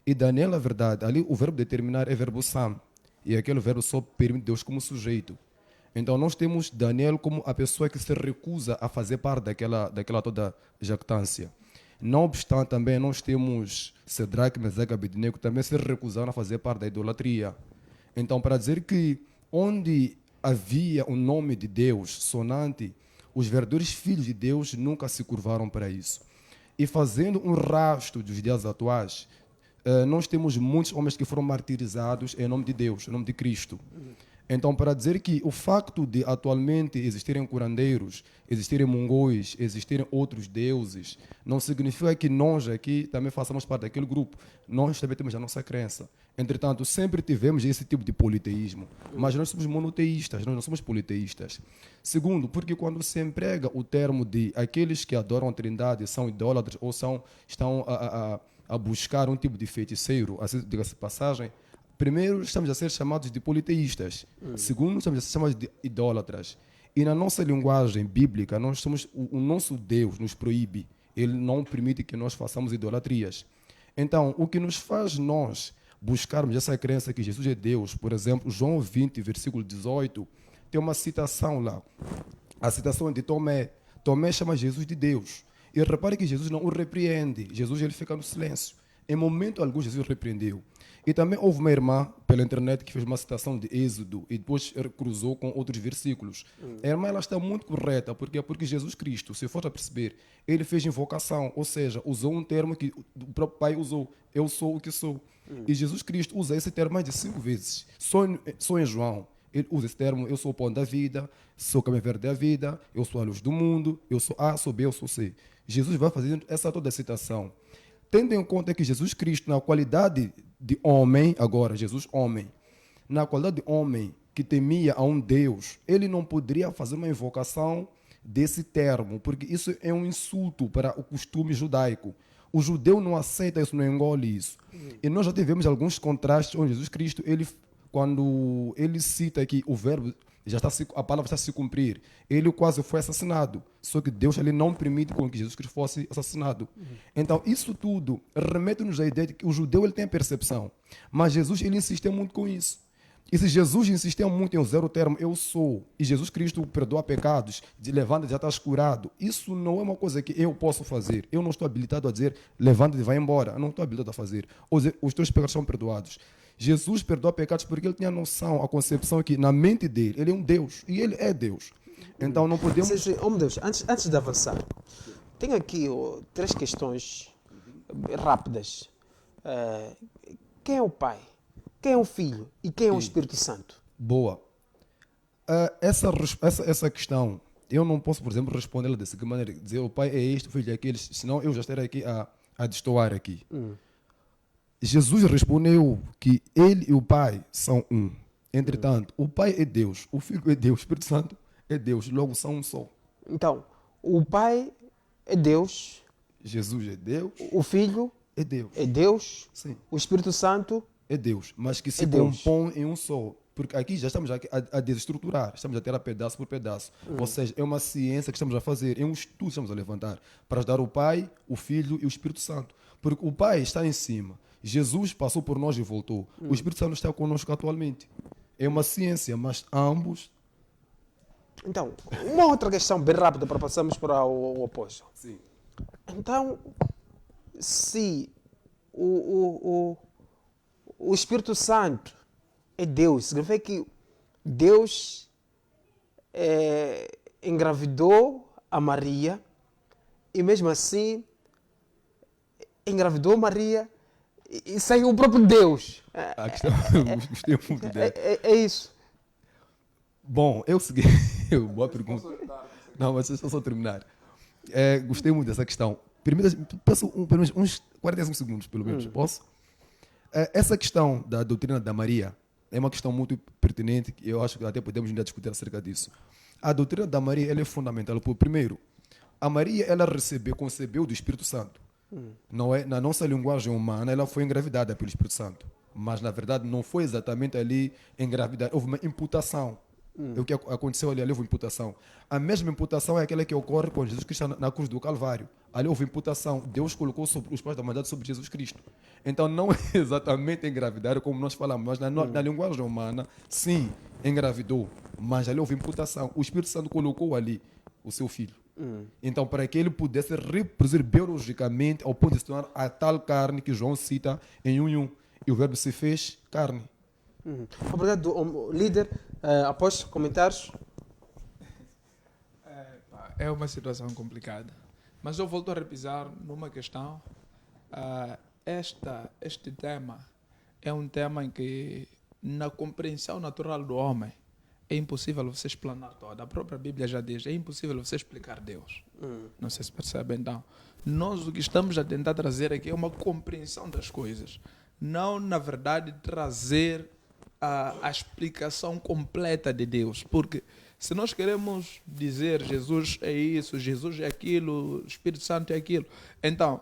E Daniel, na verdade, ali o verbo determinar é verbo sam, e aquele verbo só permite Deus como sujeito. Então nós temos Daniel como a pessoa que se recusa a fazer parte daquela toda jactância. Não obstante, também nós temos Cedraque, Mesaque e Abednego que também se recusaram a fazer parte da idolatria. Então, para dizer que onde havia o nome de Deus sonante, os verdadeiros filhos de Deus nunca se curvaram para isso. E fazendo um rastro dos dias atuais, nós temos muitos homens que foram martirizados em nome de Deus, em nome de Cristo. Então, para dizer que o facto de atualmente existirem curandeiros, existirem mongóis, existirem outros deuses, não significa que nós aqui também façamos parte daquele grupo. Nós também temos a nossa crença. Entretanto, sempre tivemos esse tipo de politeísmo, mas nós somos monoteístas, nós não somos politeístas. Segundo, porque quando se emprega o termo de aqueles que adoram a Trindade são idólatras ou estão a buscar um tipo de feiticeiro, assim, diga-se de passagem, primeiro, estamos a ser chamados de politeístas. Segundo, estamos a ser chamados de idólatras. E na nossa linguagem bíblica, o nosso Deus nos proíbe. Ele não permite que nós façamos idolatrias. Então, o que nos faz nós buscarmos essa crença que Jesus é Deus, por exemplo, João 20, versículo 18, tem uma citação lá. A citação é de Tomé. Tomé chama Jesus de Deus. E repare que Jesus não o repreende. Jesus ele fica no silêncio. Em momento algum, Jesus repreendeu. E também houve uma irmã pela internet que fez uma citação de Êxodo e depois cruzou com outros versículos. A irmã ela está muito correta, porque Jesus Cristo, se for a perceber, ele fez invocação, ou seja, usou um termo que o próprio Pai usou, eu sou o que sou. E Jesus Cristo usa esse termo mais de 5 vezes. Só em João, ele usa esse termo, eu sou o pão da vida, sou o caminho verde da vida, eu sou a luz do mundo, eu sou A, sou B, eu sou C. Jesus vai fazendo essa toda citação. Tendo em conta que Jesus Cristo, na qualidade de homem, agora, Jesus homem, na qualidade de homem que temia a um Deus, ele não poderia fazer uma invocação desse termo, porque isso é um insulto para o costume judaico. O judeu não aceita isso, não engole isso. E nós já tivemos alguns contrastes onde Jesus Cristo, quando ele cita que o verbo a palavra está a se cumprir, ele quase foi assassinado, só que Deus ali não permite com que Jesus Cristo fosse assassinado. Então isso tudo remete-nos à ideia de que o judeu ele tem a percepção, mas Jesus ele insistiu muito com isso. E se Jesus insistiu muito em usar o termo eu sou, e Jesus Cristo perdoa pecados, levanta já estás curado, isso não é uma coisa que eu posso fazer. Eu não estou habilitado a dizer levanta e vai embora, eu não estou habilitado a fazer. Ou dizer, os teus pecados são perdoados. Jesus perdoa pecados porque ele tinha a noção, a concepção que na mente dele, ele é um Deus, e ele é Deus. Então não podemos... Oh, meu Deus, antes de avançar, tenho aqui 3 questões rápidas. Quem é o Pai? Quem é o Filho? E quem é o Espírito Santo? Boa. Essa questão, eu não posso, por exemplo, responder dessa maneira, dizer o Pai é este, o Filho é aquele, senão eu já estaria aqui a destoar aqui. Jesus respondeu que ele e o Pai são um. Entretanto, o Pai é Deus, o Filho é Deus, o Espírito Santo é Deus, logo são um só. Então, o Pai é Deus. Jesus é Deus. O Filho é Deus. É Deus. Sim. O Espírito Santo é Deus, mas que se Deus. compõe em um só. Porque aqui já estamos a desestruturar, estamos a tirar pedaço por pedaço. Ou seja, é uma ciência que estamos a fazer, é um estudo que estamos a levantar para ajudar o Pai, o Filho e o Espírito Santo. Porque o Pai está em cima. Jesus passou por nós e voltou. O Espírito Santo está conosco atualmente. É uma ciência, mas ambos... Então, uma outra questão bem rápida para passarmos para o oposto. Sim. Então, se o Espírito Santo é Deus, significa que Deus engravidou a Maria e mesmo assim engravidou Maria e saiu o próprio Deus. A questão, gostei muito dela. É isso. Bom, eu segui. Boa pergunta. Não, mas deixa eu só terminar. Gostei muito dessa questão. Primeiro, peço uns 45 segundos, pelo menos. Posso? Essa questão da doutrina da Maria, é uma questão muito pertinente e eu acho que até podemos ainda discutir acerca disso. A doutrina da Maria ela é fundamental. Primeiro, a Maria ela concebeu do Espírito Santo. Não é, na nossa linguagem humana, ela foi engravidada pelo Espírito Santo. Mas, na verdade, não foi exatamente ali engravidada. Houve uma imputação. O que aconteceu ali houve imputação. A mesma imputação é aquela que ocorre com Jesus Cristo na cruz do Calvário. Ali houve imputação. Deus colocou sobre os pais da humanidade sobre Jesus Cristo. Então, não é exatamente engravidar como nós falamos. Mas na linguagem humana, sim, engravidou. Mas ali houve imputação. O Espírito Santo colocou ali o seu filho. Então, para que ele pudesse reproduzir biologicamente ao ponto de se tornar a tal carne que João cita em 1:1. E o verbo se fez carne. Obrigado, líder. Após comentários? É uma situação complicada. Mas eu volto a repisar numa questão. Este tema é um tema em que, na compreensão natural do homem, é impossível você explanar toda. A própria Bíblia já diz, é impossível você explicar Deus. Não sei se percebe, então. Nós o que estamos a tentar trazer aqui é uma compreensão das coisas. Não, na verdade, trazer a explicação completa de Deus. Porque se nós queremos dizer Jesus é isso, Jesus é aquilo, o Espírito Santo é aquilo, então,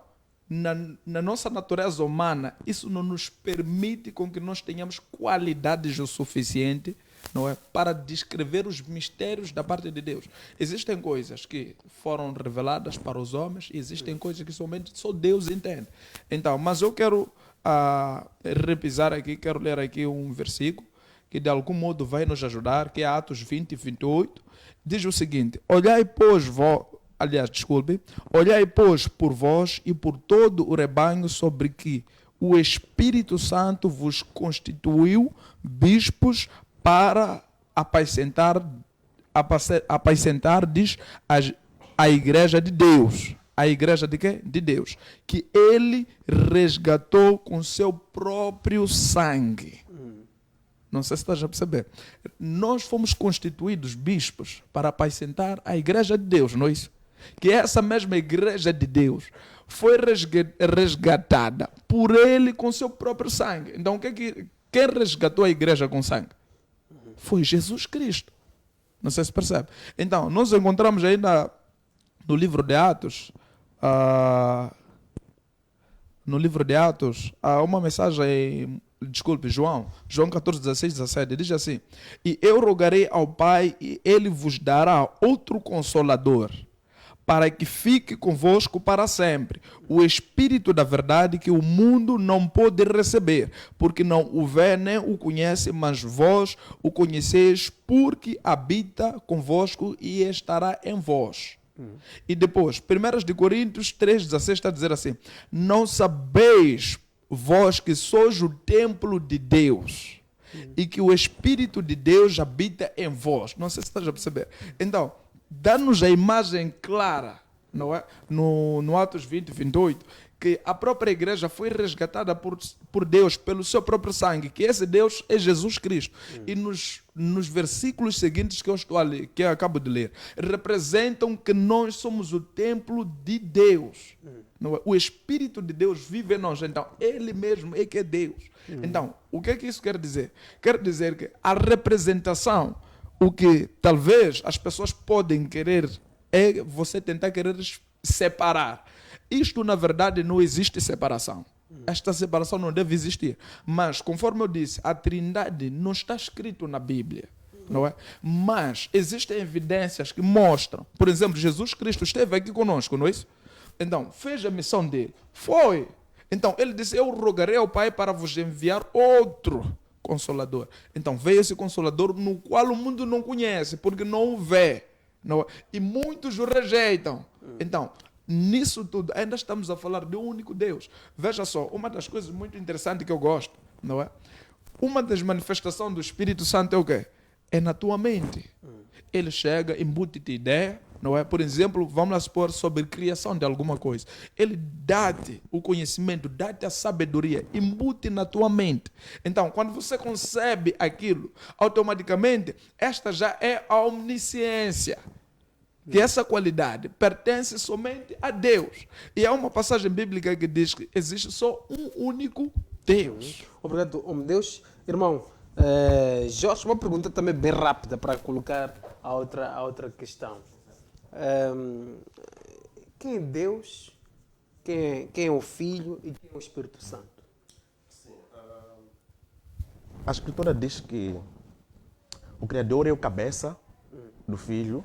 na nossa natureza humana, isso não nos permite com que nós tenhamos qualidades o suficiente, não é, para descrever os mistérios da parte de Deus. Existem coisas que foram reveladas para os homens e existem coisas que somente só Deus entende. Então, mas eu quero repisar aqui, quero ler aqui um versículo que de algum modo vai nos ajudar, que é Atos 20:28, diz o seguinte: olhai, pois, olhai, pois, por vós e por todo o rebanho sobre que o Espírito Santo vos constituiu bispos para apacentardes a igreja de Deus. A igreja de quê? De Deus. Que ele resgatou com seu próprio sangue. Não sei se estás a perceber. Nós fomos constituídos bispos para apacentar a igreja de Deus, não é isso? Que essa mesma igreja de Deus foi resgatada por ele com seu próprio sangue. Então, quem resgatou a igreja com sangue? Foi Jesus Cristo. Não sei se percebe. Então, nós encontramos aí no livro de Atos, uma mensagem, João 14:16-17, diz assim: e eu rogarei ao Pai e ele vos dará outro Consolador, para que fique convosco para sempre, o Espírito da verdade que o mundo não pode receber, porque não o vê nem o conhece, mas vós o conheceis, porque habita convosco e estará em vós. E depois, 1 Coríntios 3:16 está a dizer assim: não sabeis vós que sois o templo de Deus e que o Espírito de Deus habita em vós. Não sei se estás a perceber. Então, dá-nos a imagem clara, não é? No Atos 20:28, que a própria igreja foi resgatada por Deus, pelo seu próprio sangue, que esse Deus é Jesus Cristo. E nos versículos seguintes que eu acabo de ler, representam que nós somos o templo de Deus. Não é? O Espírito de Deus vive em nós, então Ele mesmo é que é Deus. Então, o que é que isso quer dizer? Quer dizer que a representação, o que talvez as pessoas podem querer, é você tentar querer separar. Isto, na verdade, não existe separação. Esta separação não deve existir. Mas, conforme eu disse, a Trindade não está escrito na Bíblia. Não é? Mas existem evidências que mostram. Por exemplo, Jesus Cristo esteve aqui conosco, não é isso? Então, fez a missão dele. Foi. Então, ele disse: eu rogarei ao Pai para vos enviar outro Consolador. Então, veio esse Consolador no qual o mundo não conhece, porque não o vê. Não é? E muitos o rejeitam. Então, nisso tudo, ainda estamos a falar de um único Deus. Veja só, uma das coisas muito interessantes que eu gosto, não é? Uma das manifestações do Espírito Santo é o quê? É na tua mente. Ele chega, embute-te ideia, não é? Por exemplo, vamos lá supor sobre criação de alguma coisa. Ele dá-te o conhecimento, dá-te a sabedoria, embute na tua mente. Então, quando você concebe aquilo, automaticamente, esta já é a omnisciência. Que essa qualidade pertence somente a Deus. E há uma passagem bíblica que diz que existe só um único Deus. Obrigado, homem de Deus. Irmão, Jorge, uma pergunta também bem rápida para colocar a outra questão. Quem é Deus, quem é o Filho e quem é o Espírito Santo? A Escritura diz que o Criador é o cabeça do Filho,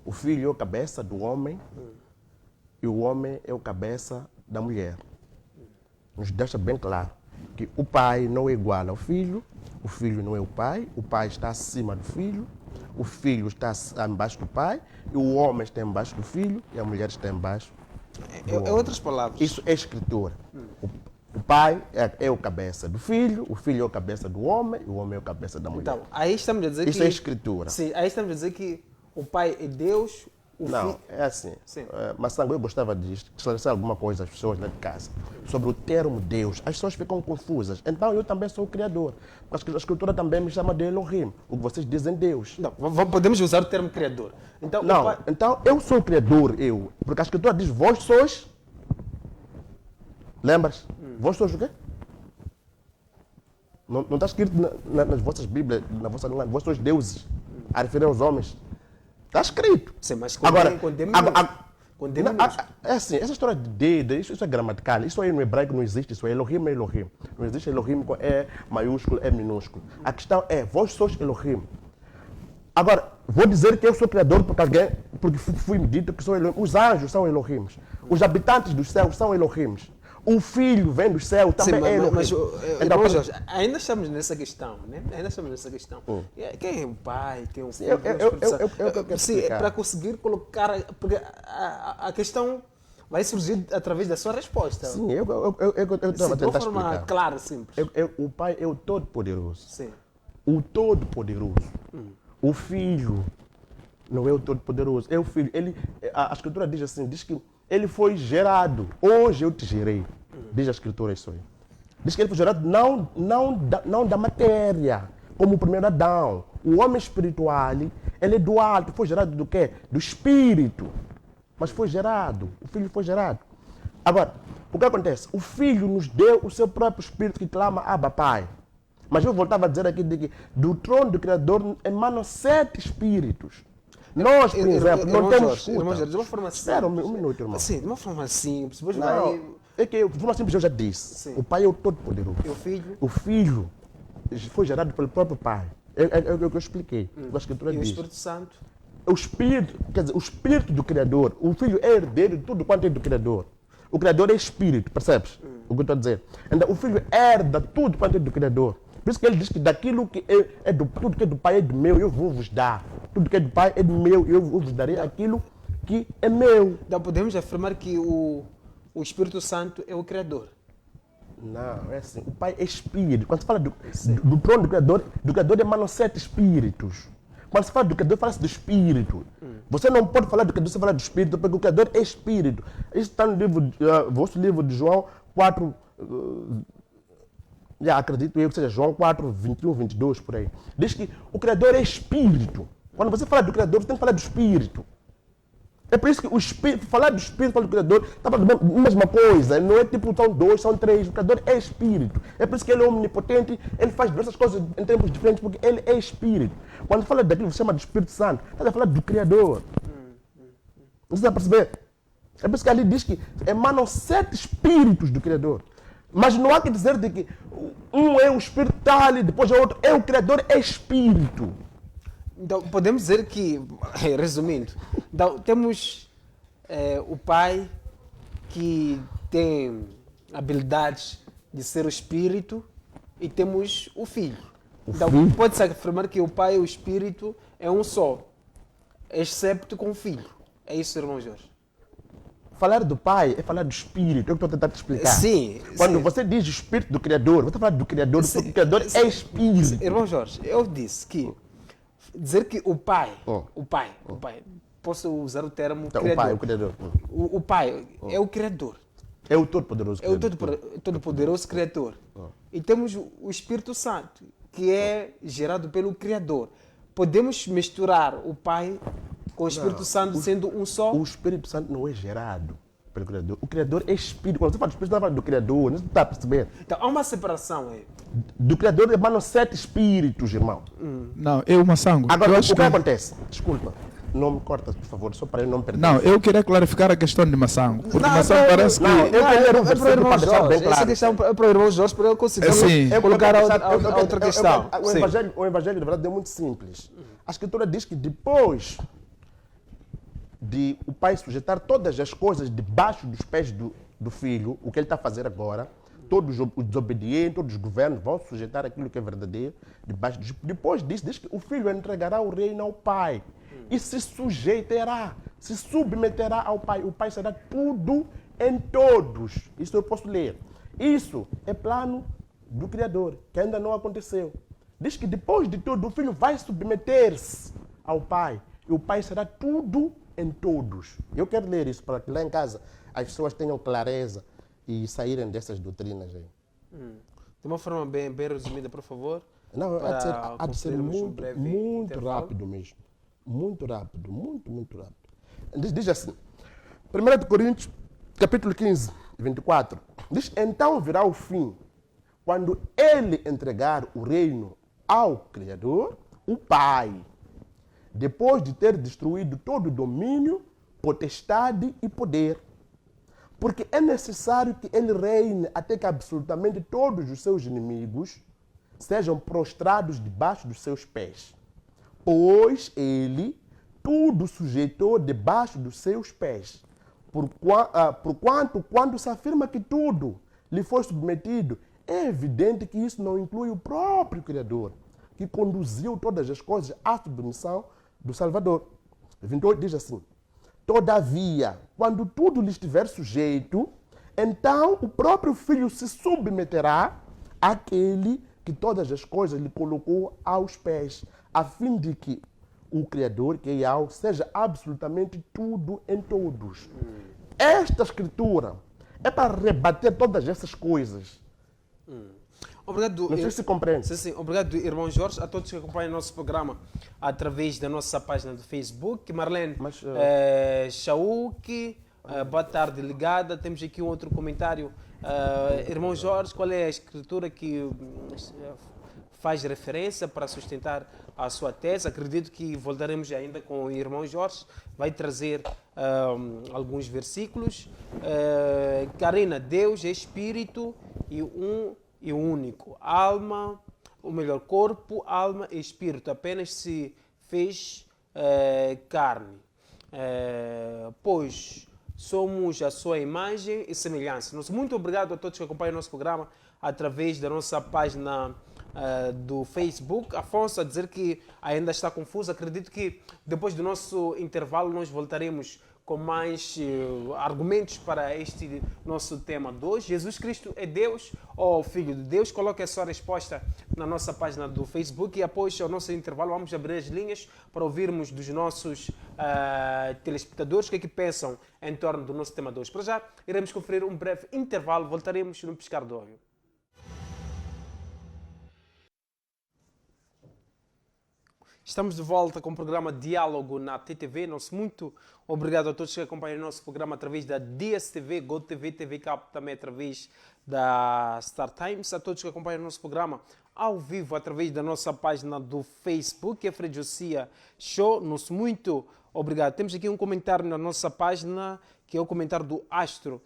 o Filho é o cabeça do homem e o homem é o cabeça da mulher. Nos deixa bem claro que o pai não é igual ao filho, o filho não é o pai está acima do filho, o filho está embaixo do pai, e o homem está embaixo do filho e a mulher está embaixo do homem. Outras palavras. Isso é escritura. O pai é o cabeça do filho, o filho é o cabeça do homem e o homem é o cabeça da mulher. Então, aí estamos a dizer Isso que... é escritura. Sim, aí estamos a dizer que o pai é Deus, o Não, Filho... é assim. Sim. Massango, eu gostava de esclarecer alguma coisa às pessoas lá de casa sobre o termo Deus. As pessoas ficam confusas. Então eu também sou o Criador. Porque a Escritura também me chama de Elohim. O que vocês dizem Deus. Não, podemos usar o termo Criador. Então, o Não, pai... então eu sou o Criador, eu. Porque a Escritura diz, vós sois... Lembras? Vós sois o quê? Não está escrito nas vossas Bíblias, na vossa língua, vós sois deuses, a referir aos homens. Está escrito. Sim, mas Agora, condemna-nos. é assim, essa história de dedo, isso é gramatical. Isso aí no hebraico não existe, isso é Elohim é Elohim. Não existe Elohim com E maiúsculo, E minúsculo. A questão é, vós sois Elohim. Agora, vou dizer que eu sou criador porque fui-me dito que sou Elohim. Os anjos são Elohims. Os habitantes dos céus são Elohims. O filho vem do céu, também é Elohim. Mas Então, Jorge, ainda estamos nessa questão, né? Ainda estamos nessa questão. Quem é o pai, quem é o filho? eu quero Sim, explicar. para conseguir colocar... Porque a questão vai surgir através da sua resposta. Sim, eu estava a de uma tentar forma explicar. clara, simples. O pai é o Todo-Poderoso. Sim. O Todo-Poderoso. O filho não é o Todo-Poderoso, é o filho. A Escritura diz assim, diz que ele foi gerado. Hoje eu te gerei. Diz a Escritura isso aí. Diz que ele foi gerado não da matéria, como o primeiro Adão. O homem espiritual, ele é do alto. Foi gerado do quê? Do espírito. Mas foi gerado. O filho foi gerado. Agora, o que acontece? O filho nos deu o seu próprio espírito que clama Abba, Pai. Mas eu voltava a dizer aqui de que do trono do Criador emanam 7 espíritos. Nós, por exemplo, não temos escuta. De uma forma simples. Espera um minuto, irmão. Sim, de uma forma simples. Depois Não, vai... é que de forma simples eu já disse. Sim. O pai é o Todo-Poderoso. E o filho? O filho foi gerado pelo próprio pai. É o que eu expliquei. A Escritura E o diz. Espírito Santo? O espírito, quer dizer, o espírito do Criador. O filho é herdeiro de tudo quanto é do Criador. O Criador é espírito, percebes? O que eu estou a dizer? Então, o filho herda tudo quanto é do Criador. Por isso que ele diz que daquilo que é do tudo que é do pai é do meu, eu vou vos dar. Tudo que é do pai é do meu, eu vos darei aquilo que é meu. Então podemos afirmar que o Espírito Santo é o Criador. Não, é assim. O pai é espírito. Quando se fala do trono do Criador emanam 7 espíritos. Quando se fala do Criador, fala-se do espírito. Você não pode falar do Criador sem falar do espírito, porque o Criador é espírito. Isso está no livro, vosso livro de João 4. Acredito eu que seja João 4, 21, 22, por aí. Diz que o Criador é espírito. Quando você fala do Criador, você tem que falar do espírito. É por isso que o espírito, falar do espírito, falar do Criador, está falando a mesma coisa. Não é tipo, são 2, são 3. O Criador é espírito. É por isso que ele é omnipotente, ele faz diversas coisas em tempos diferentes, porque ele é espírito. Quando fala daquilo que você chama de Espírito Santo, está a falar do Criador. Você está a perceber? É por isso que ali diz que emanam 7 espíritos do Criador. Mas não há que dizer de que um é o espírito tal e depois o outro é o Criador, é espírito. Então podemos dizer que, resumindo, então, temos o pai que tem habilidades de ser o espírito e temos o filho. Então pode-se afirmar que o pai e o espírito é um só, excepto com o filho. É isso, irmão Jorge? Falar do pai é falar do espírito, é o que eu estou tentando te explicar. Sim. Quando sim. você diz espírito do Criador, você está falando do Criador, porque o Criador é espírito. Irmão Jorge, eu disse que dizer que o pai, posso usar o termo Então, criador. o Criador. O pai é o criador. É o Todo-Poderoso É o Criador. todo-poderoso criador. E temos o Espírito Santo, que é gerado pelo Criador. Podemos misturar o pai com o Espírito Santo sendo um só? O Espírito Santo não é gerado. pelo Criador. O Criador é Espírito. Quando você fala de Espírito, você está falando do Criador, não está a perceber? Então, há uma separação. Do Criador emanam 7 espíritos, irmão. Não, eu Massango. Agora, eu o acho que acontece? Desculpa, não me corta, por favor, só para eu não perder. Não, eu queria clarificar a questão de Massango. Porque Massango parece que. não, eu quero ler um versículo para deixar bem Essa claro. questão é para o irmão Jorge, para ele conseguir Sim. colocar a outra questão. O evangelho, na verdade, é muito simples. A Escritura diz que depois de o pai sujeitar todas as coisas debaixo dos pés do filho, o que ele está a fazer agora, todos os desobedientes, todos os governos vão sujeitar aquilo que é verdadeiro. Depois disso, diz que o filho entregará o reino ao pai e se sujeitará, se submeterá ao pai. O pai será tudo em todos. Isso eu posso ler. Isso é plano do Criador, que ainda não aconteceu. Diz que depois de tudo, o filho vai submeter-se ao pai e o pai será tudo em todos. Eu quero ler isso para que lá em casa as pessoas tenham clareza e saírem dessas doutrinas aí. De uma forma bem resumida, por favor. Não, há de ser concluirmos muito, breve muito intervalo. rápido mesmo. Muito rápido, muito rápido. Diz assim, 1 Coríntios, capítulo 15, 24. Diz, então virá o fim, quando ele entregar o reino ao Criador, o Pai, depois de ter destruído todo domínio, potestade e poder. Porque é necessário que ele reine até que absolutamente todos os seus inimigos sejam prostrados debaixo dos seus pés. Pois ele tudo sujeitou debaixo dos seus pés. Porquanto, quando se afirma que tudo lhe foi submetido, é evidente que isso não inclui o próprio Criador, que conduziu todas as coisas à submissão do Salvador. 28 diz assim, todavia, quando tudo lhe estiver sujeito, então o próprio Filho se submeterá àquele que todas as coisas lhe colocou aos pés, a fim de que o Criador, que é Yahweh, seja absolutamente tudo em todos. Esta escritura é para rebater todas essas coisas. Obrigado. Não sei se compreende. Sim. Obrigado, irmão Jorge, a todos que acompanham o nosso programa através da nossa página do Facebook. Marlene Chauque, boa tarde, ligada. Temos aqui um outro comentário. Irmão Jorge, qual é a escritura que faz referência para sustentar a sua tese? Acredito que voltaremos ainda com o irmão Jorge, vai trazer alguns versículos. Karina, Deus é Espírito e único. Alma, ou melhor, corpo, alma e espírito. Apenas se fez carne. Pois somos a sua imagem e semelhança. Muito obrigado a todos que acompanham o nosso programa através da nossa página do Facebook. Afonso a dizer que ainda está confuso. Acredito que depois do nosso intervalo nós voltaremos com mais argumentos para este nosso tema de hoje. Jesus Cristo é Deus ou Filho de Deus? Coloque a sua resposta na nossa página do Facebook e após o nosso intervalo vamos abrir as linhas para ouvirmos dos nossos telespectadores o que é que pensam em torno do nosso tema de hoje. Para já, iremos conferir um breve intervalo, voltaremos no piscar de olho. Estamos de volta com o programa Diálogo na TTV. Muito obrigado a todos que acompanham o nosso programa através da DSTV, GoTV, TV Cap, também através da Star Times. A todos que acompanham o nosso programa ao vivo através da nossa página do Facebook, Fred Josia Show. Muito obrigado. Temos aqui um comentário na nossa página, que é o comentário do Astro.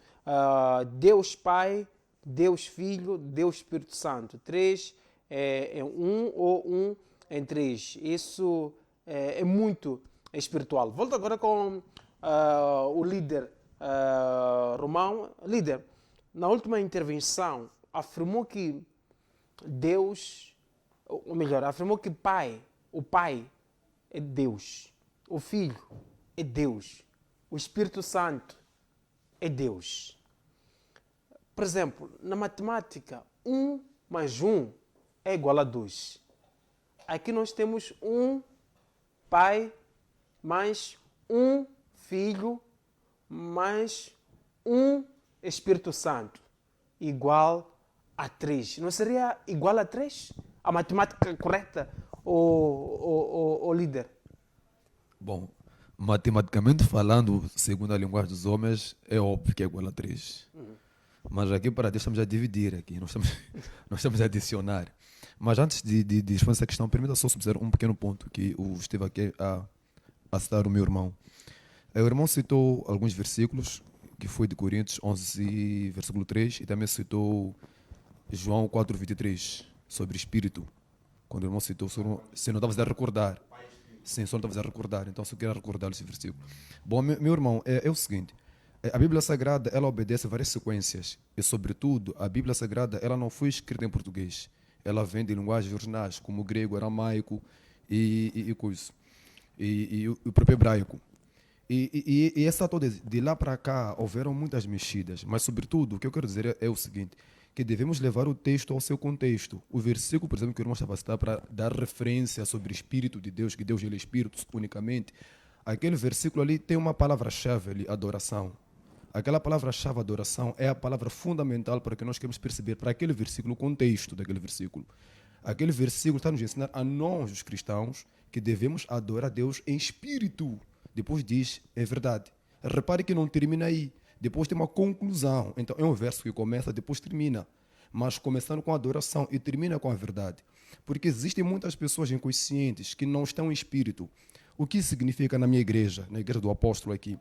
Deus Pai, Deus Filho, Deus Espírito Santo. 3 é um ou um em 3. Isso é muito espiritual. Volto agora com o líder Romão. Líder, na última intervenção, afirmou que Deus, ou melhor, afirmou que o Pai é Deus, o Filho é Deus, o Espírito Santo é Deus. Por exemplo, na matemática, 1 mais 1 é igual a 2. Aqui nós temos um Pai mais um Filho mais um Espírito Santo igual a 3. Não seria igual a 3? A matemática correta, o líder? Bom, matematicamente falando, segundo a linguagem dos homens, é óbvio que é igual a 3. Mas aqui para Deus estamos a dividir aqui, nós estamos a adicionar. Mas antes de responder essa questão, permita só subsidiar um pequeno ponto que eu estive aqui a citar o meu irmão. O irmão citou alguns versículos, que foi de Coríntios 11, versículo 3, e também citou João 4:23, sobre espírito. Quando o irmão citou, se não estava a recordar. Sim, só não estava a recordar, então só queria recordar esse versículo. Bom, meu irmão, é o seguinte, a Bíblia Sagrada, ela obedece a várias sequências, e sobretudo, a Bíblia Sagrada, ela não foi escrita em português, ela vem de linguagens originais, como o grego, aramaico e o próprio hebraico. E essa toda, de lá para cá, houveram muitas mexidas, mas sobretudo, o que eu quero dizer é o seguinte, que devemos levar o texto ao seu contexto. O versículo, por exemplo, que o irmão estava a citar para dar referência sobre o Espírito de Deus, que Deus ele é Espírito unicamente, aquele versículo ali tem uma palavra-chave ali, adoração. Aquela palavra-chave, adoração, é a palavra fundamental para que nós queremos perceber para aquele versículo, o contexto daquele versículo. Aquele versículo está nos ensinar a nós, os cristãos, que devemos adorar a Deus em espírito. Depois diz, é verdade. Repare que não termina aí. Depois tem uma conclusão. Então é um verso que começa, depois termina. Mas começando com a adoração e termina com a verdade. Porque existem muitas pessoas inconscientes que não estão em espírito. O que significa na minha igreja, na igreja do apóstolo aqui?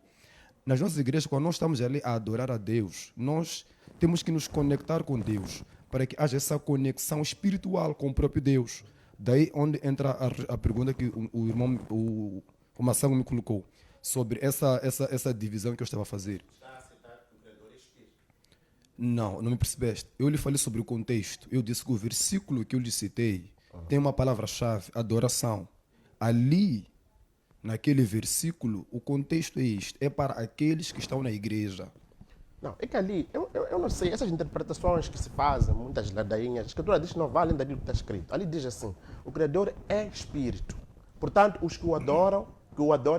Nas nossas igrejas, quando nós estamos ali a adorar a Deus, nós temos que nos conectar com Deus, para que haja essa conexão espiritual com o próprio Deus. Daí onde entra a pergunta que o irmão, o Massango me colocou, sobre essa divisão que eu estava a fazer. Não me percebeste. Eu lhe falei sobre o contexto. Eu disse que o versículo que eu lhe citei tem uma palavra-chave, adoração. Ali, naquele versículo, o contexto é isto. É para aqueles que estão na igreja. Não, é que ali, eu não sei, essas interpretações que se fazem, muitas ladainhas, a escritura diz que não valem daquilo que está escrito. Ali diz assim, o Criador é espírito. Portanto, os que o adoram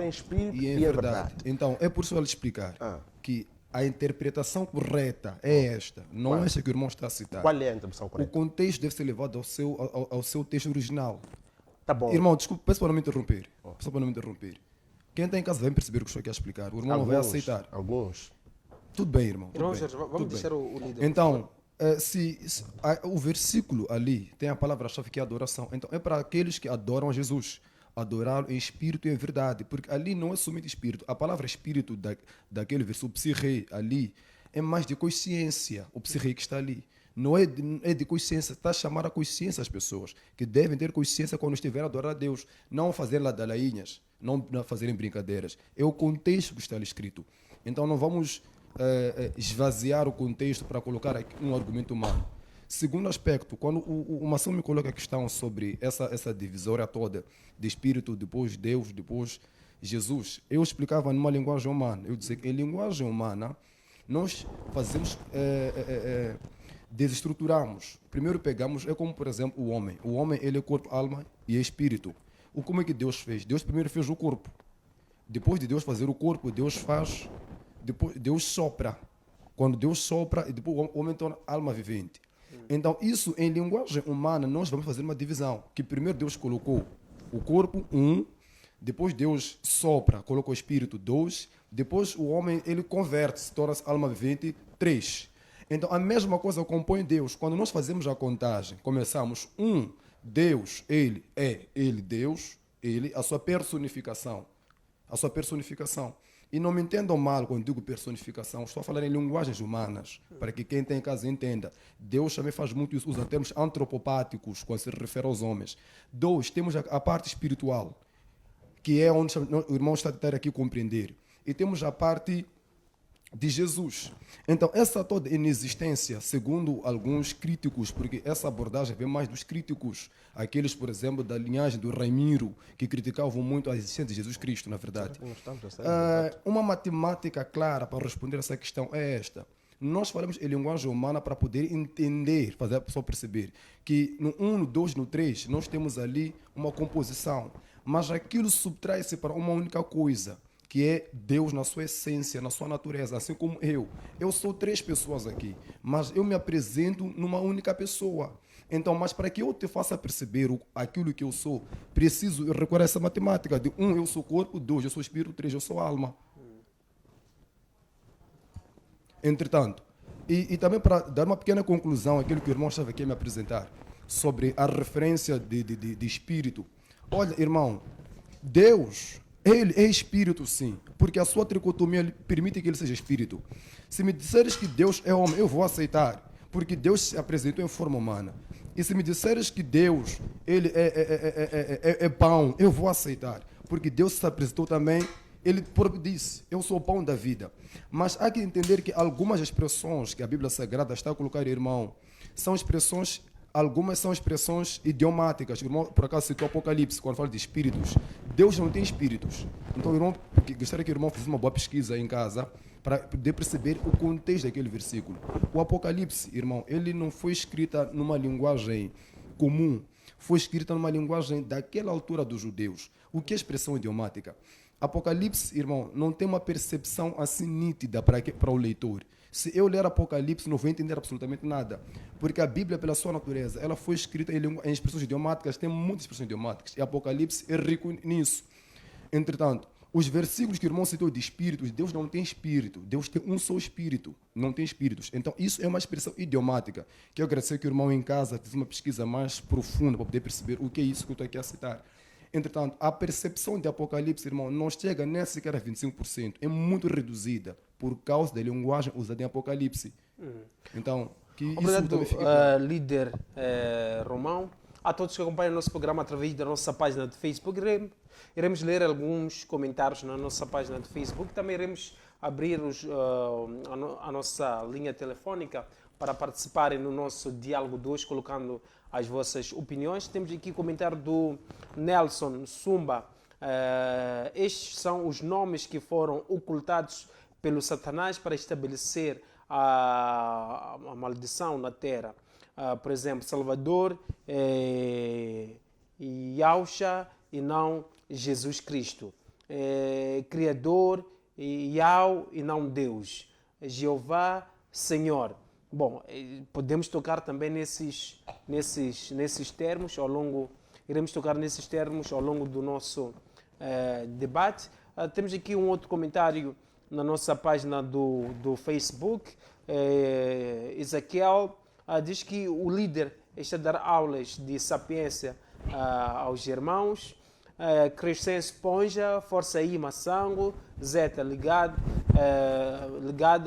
em espírito e em verdade. Então, é por isso eu lhe explicar que a interpretação correta é esta, não é esta que o irmão está a citar. Qual é a interpretação correta? O contexto deve ser levado ao seu texto original. Tá bom. Irmão, desculpe, peço para não me interromper. Quem está em casa vai perceber o que o senhor quer explicar. O irmão não vai aceitar. Alguns. Tudo bem, irmão. Irmão Jorge, vamos deixar o líder. Então, o versículo ali tem a palavra-chave que é adoração. Então, é para aqueles que adoram a Jesus. Adorar em espírito e em verdade. Porque ali não é somente espírito. A palavra espírito daquele versículo, psirre, ali, é mais de consciência. O psirre que está ali. Não é de consciência. Está a chamar a consciência as pessoas. Que devem ter consciência quando estiverem a adorar a Deus. Não fazer ladainhas. Não fazerem brincadeiras. É o contexto que está ali escrito. Então, não vamos esvaziar o contexto para colocar aqui um argumento humano. Segundo aspecto, quando o Mação me coloca a questão sobre essa divisória toda de espírito, depois Deus, depois Jesus, eu explicava numa linguagem humana. Eu dizia que em linguagem humana nós fazemos, desestruturamos. Primeiro pegamos, é como por exemplo o homem. O homem ele é corpo, alma e espírito. Como é que Deus fez? Deus primeiro fez o corpo. Depois de Deus fazer o corpo, depois Deus sopra. Quando Deus sopra, e depois o homem torna alma vivente. Então, isso em linguagem humana, nós vamos fazer uma divisão. Que primeiro Deus colocou o corpo, 1. Depois Deus sopra, colocou o espírito, 2. Depois o homem, ele converte-se, torna-se alma vivente, 3. Então, a mesma coisa compõe Deus. Quando nós fazemos a contagem, começamos 1. Deus, ele é, ele, Deus, ele, a sua personificação. A sua personificação. E não me entendam mal quando digo personificação, estou a falar em linguagens humanas, para que quem tem em casa entenda. Deus também faz muito isso, usa termos antropopáticos quando se refere aos homens. 2, temos a parte espiritual, que é onde o irmão está a tentar aqui compreender. E temos a parte de Jesus. Então, essa toda inexistência, segundo alguns críticos, porque essa abordagem vem mais dos críticos, aqueles, por exemplo, da linhagem do Ramiro, que criticavam muito a existência de Jesus Cristo, na verdade. Uma matemática clara para responder essa questão é esta. Nós falamos em linguagem humana para poder entender, fazer a pessoa perceber que no 1, no 2, no 3, nós temos ali uma composição, mas aquilo subtrai-se para uma única coisa, que é Deus na sua essência, na sua natureza, assim como eu. Eu sou 3 pessoas aqui, mas eu me apresento numa única pessoa. Então, mas para que eu te faça perceber aquilo que eu sou, preciso recorrer a essa matemática de 1, eu sou corpo, 2, eu sou espírito, 3, eu sou alma. Entretanto, e também para dar uma pequena conclusão àquilo que o irmão estava aqui a me apresentar, sobre a referência de espírito. Olha, irmão, Deus, ele é espírito sim, porque a sua tricotomia permite que ele seja espírito. Se me disseres que Deus é homem, eu vou aceitar, porque Deus se apresentou em forma humana. E se me disseres que Deus ele é pão, eu vou aceitar, porque Deus se apresentou também. Ele próprio disse, eu sou o pão da vida. Mas há que entender que algumas expressões que a Bíblia Sagrada está a colocar, irmão, são expressões, algumas são expressões idiomáticas. O irmão, por acaso, citou o Apocalipse, quando fala de espíritos. Deus não tem espíritos. Então, irmão, gostaria que o irmão fizesse uma boa pesquisa em casa para poder perceber o contexto daquele versículo. O Apocalipse, irmão, ele não foi escrita numa linguagem comum, foi escrita numa linguagem daquela altura dos judeus. O que é expressão idiomática? Apocalipse, irmão, não tem uma percepção assim nítida para o leitor. Se eu ler Apocalipse, não vou entender absolutamente nada. Porque a Bíblia, pela sua natureza, ela foi escrita em expressões idiomáticas, tem muitas expressões idiomáticas, e Apocalipse é rico nisso. Entretanto, os versículos que o irmão citou de espíritos, Deus não tem espírito, Deus tem um só espírito, não tem espíritos. Então, isso é uma expressão idiomática, que eu agradeço que o irmão em casa fez uma pesquisa mais profunda para poder perceber o que é isso que eu estou aqui a citar. Entretanto, a percepção de Apocalipse, irmão, não chega nem sequer a 25%. É muito reduzida por causa da linguagem usada em Apocalipse. Então, que obrigado, isso fica... líder Romão. A todos que acompanham o nosso programa através da nossa página de Facebook, iremos ler alguns comentários na nossa página de Facebook. Também iremos abrir a nossa linha telefônica para participarem no nosso Diálogo 2, colocando as vossas opiniões. Temos aqui o comentário do Nelson Sumba. Estes são os nomes que foram ocultados pelo Satanás para estabelecer a maldição na terra. Por exemplo, Salvador, Yahusha e não Jesus Cristo. Criador, Yahweh e não Deus. Jeová, Senhor. Bom, podemos tocar também nesses termos iremos tocar nesses termos ao longo do nosso debate. Temos aqui um outro comentário na nossa página do Facebook. Ezequiel diz que o líder está a dar aulas de sapiência aos irmãos. Crescenço Ponja, Força aí, Massango, Zeta, ligada,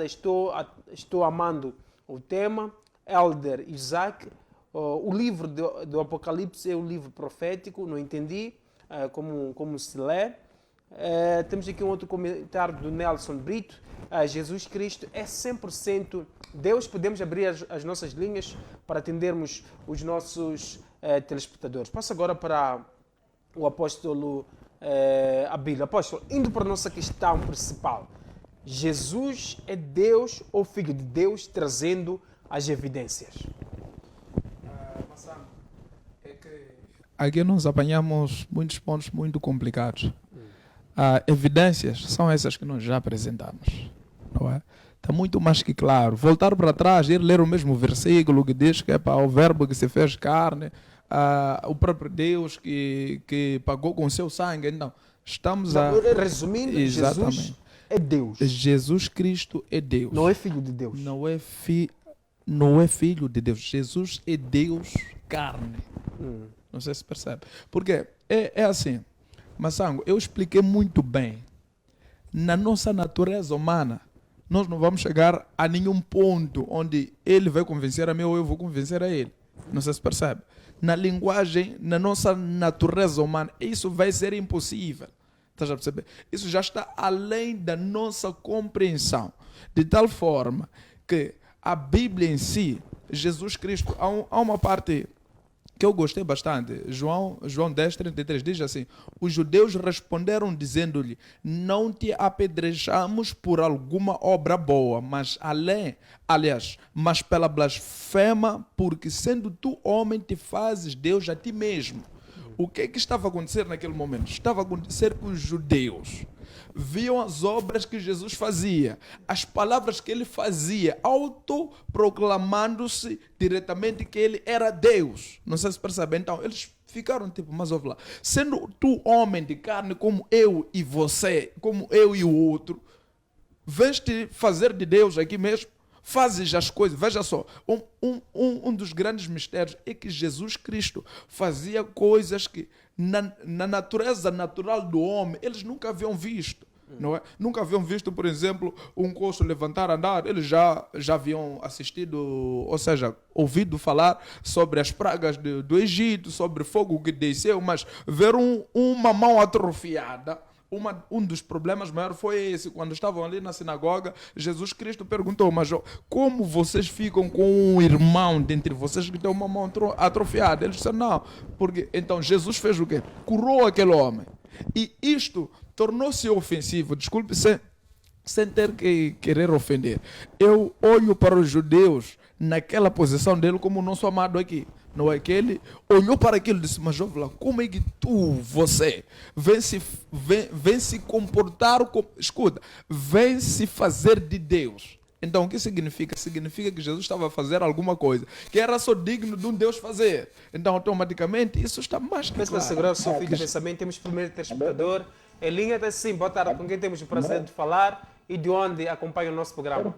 estou amando o tema. Elder Isaac, o livro do Apocalipse é um livro profético, não entendi como se lê. Temos aqui um outro comentário do Nelson Brito. Jesus Cristo é 100% Deus. Podemos abrir as nossas linhas para atendermos os nossos telespectadores. Passo agora para o apóstolo Abílio. Apóstolo, indo para a nossa questão principal. Jesus é Deus ou Filho de Deus, trazendo as evidências? Aqui nós apanhamos muitos pontos muito complicados. Evidências são essas que nós já apresentamos, não é? Está muito mais que claro. Voltar para trás, ir ler o mesmo versículo que diz que é para o verbo que se fez carne, o próprio Deus que pagou com o seu sangue. Então, estamos a... Resumindo, exatamente. Jesus é Deus. Jesus Cristo é Deus. Não é Filho de Deus. Não é Filho de Deus. Jesus é Deus carne. Não sei se percebe. Porque é assim, Massango, eu expliquei muito bem. Na nossa natureza humana, nós não vamos chegar a nenhum ponto onde ele vai convencer a mim ou eu vou convencer a ele. Não sei se percebe. Na linguagem, na nossa natureza humana, isso vai ser impossível. Estás a perceber? Isso já está além da nossa compreensão. De tal forma que a Bíblia em si, Jesus Cristo, há uma parte que eu gostei bastante. João 10:33 diz assim: os judeus responderam dizendo-lhe: não te apedrejamos por alguma obra boa, mas pela blasfema, porque sendo tu homem te fazes Deus a ti mesmo. O que é que estava a acontecer naquele momento? Estava a acontecer que os judeus viam as obras que Jesus fazia, as palavras que ele fazia, autoproclamando-se diretamente que ele era Deus. Não sei se percebem. Então, eles ficaram tipo, mas ouve lá, sendo tu homem de carne como eu e você, como eu e o outro, vens-te fazer de Deus aqui mesmo? Fazes as coisas, veja só, um dos grandes mistérios é que Jesus Cristo fazia coisas que na natureza natural do homem eles nunca haviam visto. Não é? Nunca haviam visto, por exemplo, um coxo levantar, andar. Eles já haviam assistido, ou seja, ouvido falar sobre as pragas do Egito, sobre fogo que desceu, mas ver uma mão atrofiada. Um dos problemas maiores foi esse. Quando estavam ali na sinagoga, Jesus Cristo perguntou, mas como vocês ficam com um irmão dentre vocês que tem uma mão atrofiada? Eles disseram, não. Porque, então Jesus fez o quê? Curou aquele homem. E isto tornou-se ofensivo, desculpe, sem ter que querer ofender. Eu olho para os judeus naquela posição dele como o nosso amado aqui. Não é que ele olhou para aquilo e disse, mas ouve lá, como é que você vem se comportar, escuta, vem se fazer de Deus. Então o que significa? Significa que Jesus estava a fazer alguma coisa que era só digno de um Deus fazer. Então automaticamente isso está mais que Peço para claro. segurar o seu fio de pensamento. Temos o primeiro telespectador. Em linha está sim. Boa tarde. Com quem temos o prazer de falar e de onde acompanha o nosso programa?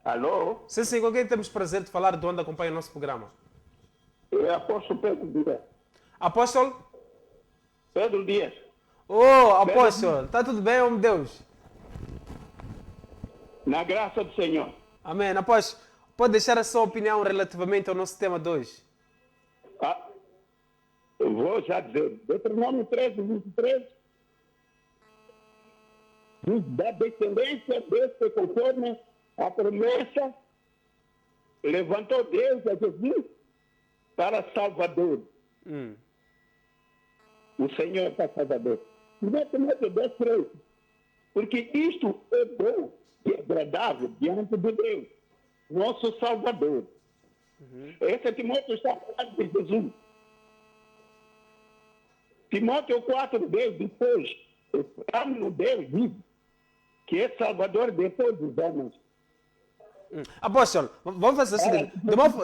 Alô? Sim, sim. Com quem temos o prazer de falar de onde acompanha o nosso programa? É apóstolo Pedro Dias. Apóstolo? Pedro Dias. Oh, apóstolo. Está tudo bem, homem de Deus? Na graça do Senhor. Amém. Apóstolo, pode deixar a sua opinião relativamente ao nosso tema de hoje? Eu vou já dizer. Deuteronômio 13, 23. Diz, da descendência deste conforme a promessa, levantou Deus a Jesus para Salvador. O Senhor para Salvador. 1 Timóteo 10, 3. Porque isto é bom e agradável diante de Deus, nosso Salvador. Esse Timóteo está falando de Jesus. Timóteo 4, 10, depois, estamos no Deus vivo, que é Salvador de todos os homens. Apóstolo, vamos fazer o seguinte,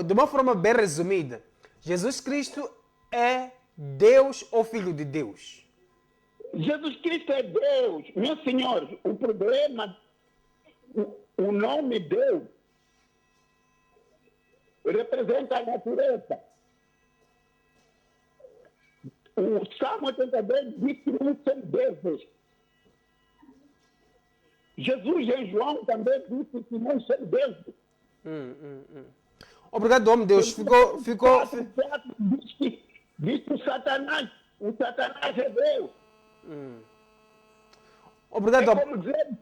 de uma forma bem resumida, Jesus Cristo é Deus ou Filho de Deus? Jesus Cristo é Deus. Meus senhores, o problema, o nome Deus representa a natureza. O Salmo 82 diz que não são deuses. Jesus em João também disse que não são deuses. Obrigado, homem de Deus. Ficou... Diz que o Satanás é Deus. Obrigado. É como dizer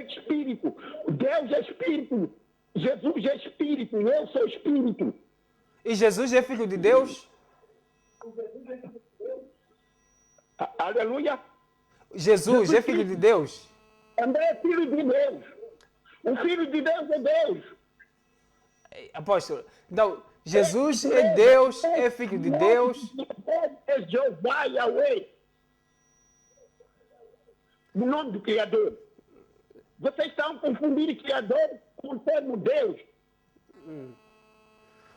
espírito. Deus é espírito. Jesus é espírito. Eu sou espírito. E Jesus é filho de Deus? Aleluia. Jesus é filho de Deus? Também é filho de Deus. O filho de Deus é Deus. Apóstolo, então, Jesus é Deus, é filho de Deus. É Jeová Yahweh. O nome do Criador. Vocês estão confundindo Criador com o termo Deus.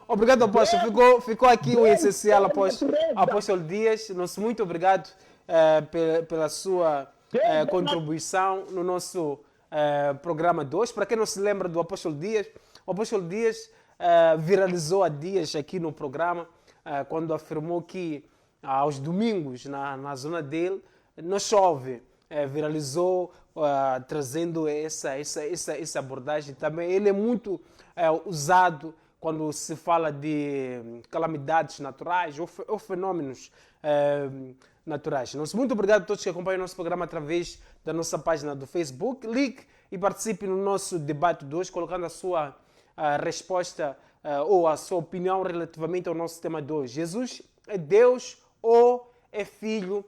Obrigado, apóstolo. Ficou aqui o essencial, apóstolo Dias. Muito obrigado pela sua contribuição no nosso programa de hoje. Para quem não se lembra do apóstolo Dias, o apóstolo Dias viralizou há dias aqui no programa quando afirmou que aos domingos na zona dele não chove. Viralizou trazendo essa abordagem. Também ele é muito usado quando se fala de calamidades naturais ou fenômenos naturais. Muito obrigado a todos que acompanham o nosso programa através da nossa página do Facebook. Ligue e participe no nosso debate de hoje, colocando a sua resposta ou a sua opinião relativamente ao nosso tema de hoje. Jesus é Deus ou é Filho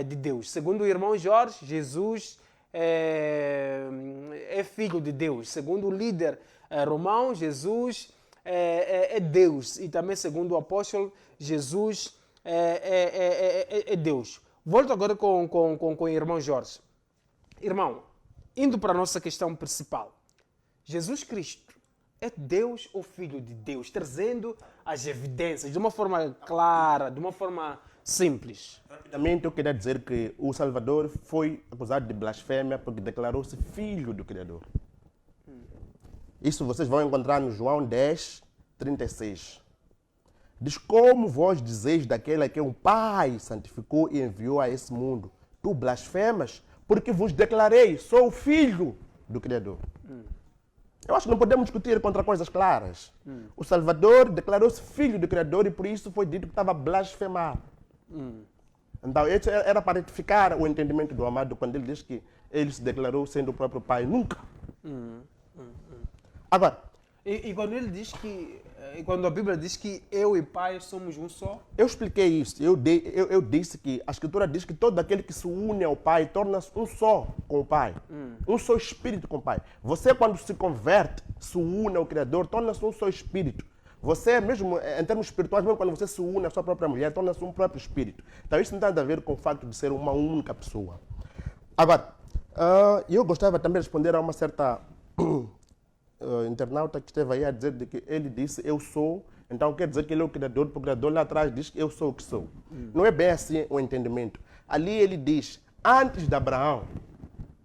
de Deus? Segundo o irmão Jorge, Jesus é Filho de Deus. Segundo o líder Romão, Jesus é Deus e também, segundo o apóstolo, Jesus é Deus. Volto agora com o irmão Jorge. Irmão, indo para a nossa questão principal. Jesus Cristo é Deus ou Filho de Deus? Trazendo as evidências de uma forma clara, de uma forma simples. Rapidamente, eu queria dizer que o Salvador foi acusado de blasfêmia porque declarou-se filho do Criador. Isso vocês vão encontrar no João 10, 36. Diz: como vós dizeis daquele que um Pai santificou e enviou a esse mundo, tu blasfemas, porque vos declarei, sou o filho do Criador. Eu acho que não podemos discutir contra coisas claras. O Salvador declarou-se filho do Criador e por isso foi dito que estava a blasfemar. Então, isso era para retificar o entendimento do amado quando ele diz que ele se declarou sendo o próprio Pai. Nunca. Agora, E quando ele diz que, quando a Bíblia diz que eu e Pai somos um só? eu expliquei isso. Eu disse que a Escritura diz que todo aquele que se une ao Pai torna-se um só com o Pai. Um só espírito com o Pai. Você, quando se converte, se une ao Criador, torna-se um só espírito. Você, mesmo em termos espirituais, mesmo quando você se une à sua própria mulher, torna-se um próprio espírito. Então, isso não tem nada a ver com o facto de ser uma única pessoa. Agora, eu gostava também de responder a uma certa internauta que esteve aí a dizer de que ele disse eu sou, então quer dizer que ele é o Criador, porque o Criador lá atrás diz que eu sou o que sou. Não é bem assim o entendimento. Ali ele diz, antes de Abraão,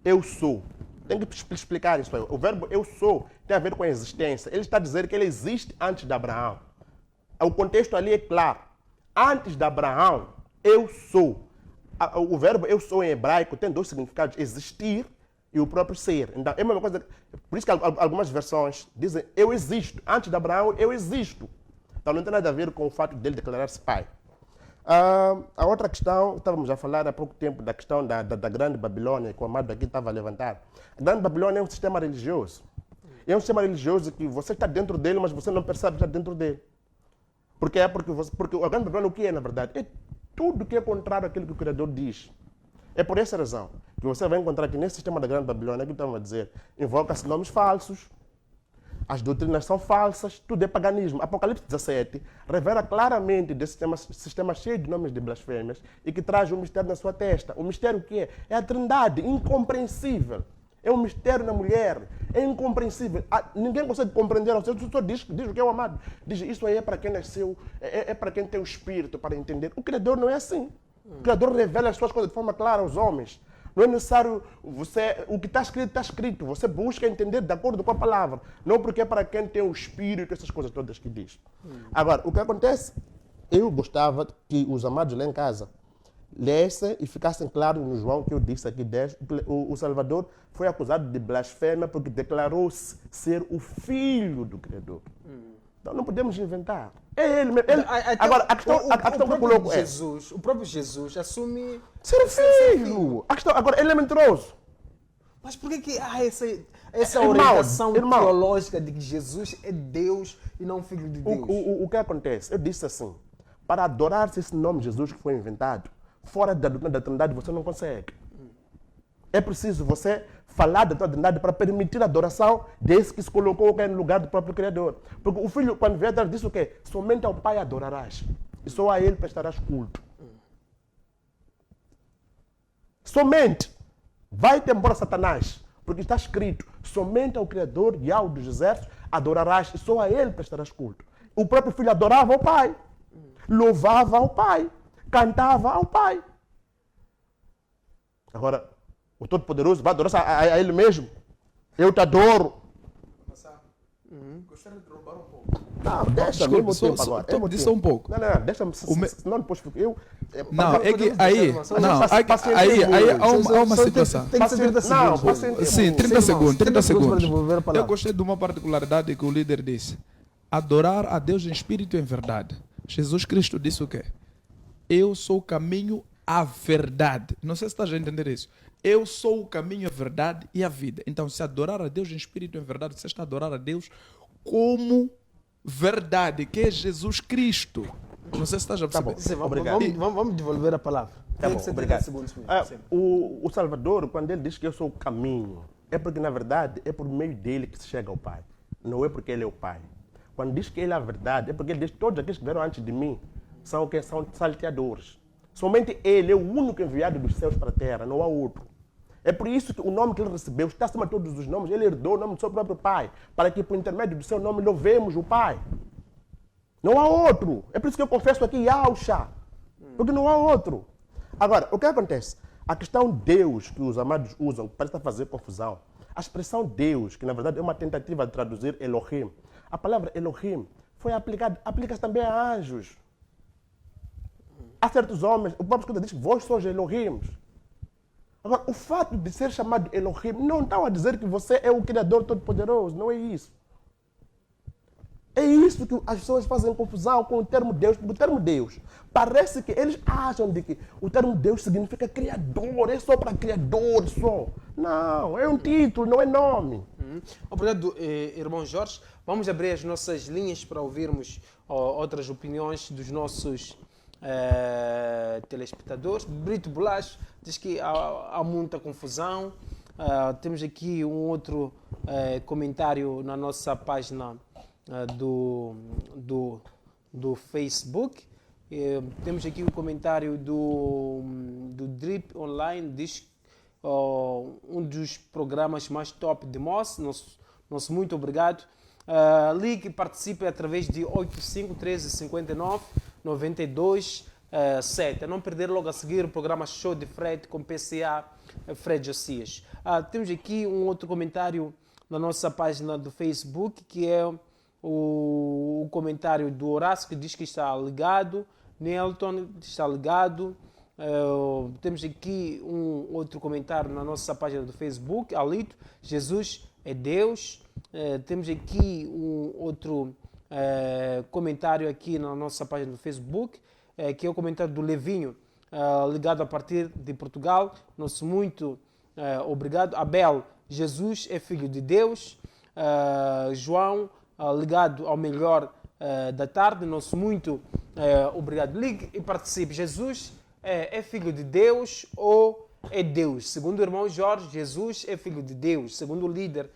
eu sou. Tem que explicar isso aí. O verbo eu sou tem a ver com a existência. Ele está a dizer que ele existe antes de Abraão. O contexto ali é claro. Antes de Abraão, eu sou. O verbo eu sou em hebraico tem dois significados, existir e o próprio ser. Então, é a mesma coisa. Por isso que algumas versões dizem eu existo. Antes de Abraão, eu existo. Então não tem nada a ver com o fato dele declarar-se pai. A outra questão, estávamos a falar há pouco tempo da questão da Grande Babilônia, que o amado aqui estava a levantar. A Grande Babilônia é um sistema religioso. É um sistema religioso que você está dentro dele, mas você não percebe que está dentro dele. Por quê? Porque a Grande Babilônia o que é, na verdade? É tudo que é contrário àquilo que o Criador diz. É por essa razão que você vai encontrar que nesse sistema da Grande Babilônia, que estamos a dizer, invoca-se nomes falsos, as doutrinas são falsas, tudo é paganismo. Apocalipse 17 revela claramente desse sistema cheio de nomes de blasfêmias e que traz um mistério na sua testa. O mistério que é? É a trindade, incompreensível. É um mistério na mulher, é incompreensível. Ninguém consegue compreender, o Senhor diz o que é o amado. Diz, isso aí é para quem nasceu, é para quem tem o espírito para entender. O Criador não é assim. O Criador revela as suas coisas de forma clara aos homens. Não é necessário o que está escrito, está escrito. Você busca entender de acordo com a palavra. Não porque é para quem tem o espírito, essas coisas todas que diz. Agora, o que acontece? Eu gostava que os amados lá em casa lessem e ficassem claros no João que eu disse aqui 10. O Salvador foi acusado de blasfêmia porque declarou-se ser o filho do Criador. Então não podemos inventar. É ele mesmo. Agora, a questão que eu coloco é... O próprio Jesus assume... Ser filho! A questão, agora, ele é mentiroso. Mas por que há essa orientação teológica de que Jesus é Deus e não filho de Deus? O que acontece? Eu disse assim, para adorar-se esse nome Jesus que foi inventado, fora da doutrina da Trindade você não consegue. É preciso você falar da tua Trindade para permitir a adoração desse que se colocou no lugar do próprio Criador. Porque o Filho, quando vier, disse o quê? Somente ao Pai adorarás. E só a Ele prestarás culto. Somente. Vai-te embora, Satanás. Porque está escrito, somente ao Criador e ao dos exércitos adorarás e só a Ele prestarás culto. O próprio Filho adorava ao Pai. Louvava ao Pai. Cantava ao Pai. Agora, o Todo-Poderoso vai adorar a Ele mesmo. Eu te adoro. Gostaria de roubar um pouco. Não, deixa mesmo tempo agora. Disse só um pouco. Não, deixa-me. Senão depois fico. Não, é que aí há uma situação. Tem que ser 30 segundos. Sim, 30 segundos. Eu gostei de uma particularidade que o líder disse. Adorar a Deus em espírito e em verdade. Jesus Cristo disse o quê? Eu sou o caminho, a verdade. Não sei se estás a entender isso. Eu sou o caminho, a verdade e a vida. Então, se adorar a Deus em espírito e em verdade, você está a adorar a Deus como verdade, que é Jesus Cristo. Não sei se estás a perceber. Tá bom, obrigado. Vamos devolver a palavra. Tá bom, obrigado. Segundos mesmo, o Salvador, quando ele diz que eu sou o caminho, é porque, na verdade, é por meio dele que se chega ao Pai. Não é porque ele é o Pai. Quando diz que ele é a verdade, é porque ele diz que todos aqueles que vieram antes de mim são o que? São salteadores. Somente ele é o único enviado dos céus para a terra, não há outro. É por isso que o nome que ele recebeu está acima de todos os nomes. Ele herdou o nome do seu próprio Pai, para que por intermédio do seu nome louvemos o Pai. Não há outro. É por isso que eu confesso aqui, Yahusha. Porque não há outro. Agora, o que acontece? A questão Deus que os amados usam, parece estar a fazer confusão. A expressão Deus, que na verdade é uma tentativa de traduzir Elohim. A palavra Elohim foi aplicada, aplica-se também a anjos. Há certos homens, o próprio Escritor diz que vós sois Elohims. Agora, o fato de ser chamado Elohim não está a dizer que você é o Criador Todo-Poderoso, não é isso. É isso que as pessoas fazem confusão com o termo Deus. O termo Deus, parece que eles acham de que o termo Deus significa Criador, é só para Criador, só. Não, é um título, não é nome. Obrigado, irmão Jorge. Vamos abrir as nossas linhas para ouvirmos outras opiniões dos nossos telespectadores. Brito Bolacho diz que há muita confusão. Temos aqui um outro comentário na nossa página do Facebook. Temos aqui um comentário do Drip Online, diz um dos programas mais top de Moço. Nosso muito obrigado. Ligue e participe através de 85 13 59 92 7. A não perder logo a seguir o programa Show de Fred com PCA Fred Josias. Temos aqui um outro comentário na nossa página do Facebook, que é o comentário do Horácio, que diz que está ligado. Nelton está ligado. Temos aqui um outro comentário na nossa página do Facebook. Alito, Jesus é Deus. Temos aqui um outro comentário aqui na nossa página do Facebook, que é o comentário do Levinho, ligado a partir de Portugal. Nosso muito obrigado. Abel, Jesus é filho de Deus. João, ligado ao melhor da tarde. Nosso muito obrigado. Ligue e participe. Jesus é filho de Deus ou é Deus? Segundo o irmão Jorge, Jesus é filho de Deus. Segundo o líder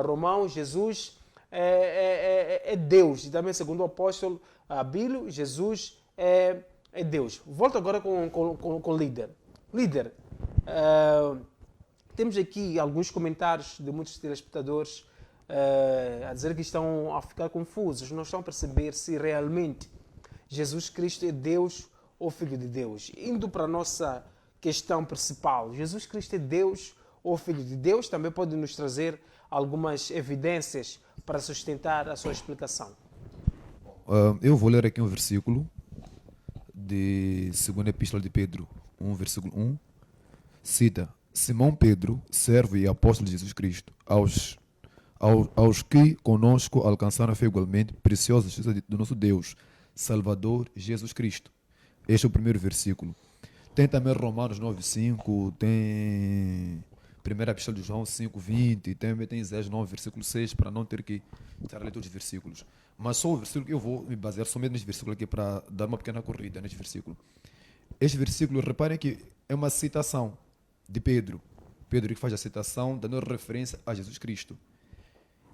Romão, Jesus é Deus. E também segundo o apóstolo Abílio, Jesus é Deus. Volto agora com o líder. Líder, temos aqui alguns comentários de muitos telespectadores a dizer que estão a ficar confusos, não estão a perceber se realmente Jesus Cristo é Deus ou Filho de Deus. Indo para a nossa questão principal, Jesus Cristo é Deus ou Filho de Deus? Também pode nos trazer algumas evidências para sustentar a sua explicação. Eu vou ler aqui um versículo de 2ª Epístola de Pedro, versículo 1, cita: Simão Pedro, servo e apóstolo de Jesus Cristo, aos que conosco alcançaram a fé igualmente preciosa justiça do nosso Deus, Salvador Jesus Cristo. Este é o primeiro versículo. Tem também Romanos 9:5, tem 1ª Epístola de João 5:20, também tem Isaías 9, versículo 6, para não ter que estar a ler todos os versículos. Mas só o versículo que eu vou me basear somente neste versículo aqui para dar uma pequena corrida neste versículo. Este versículo, reparem que é uma citação de Pedro. Pedro que faz a citação dando referência a Jesus Cristo.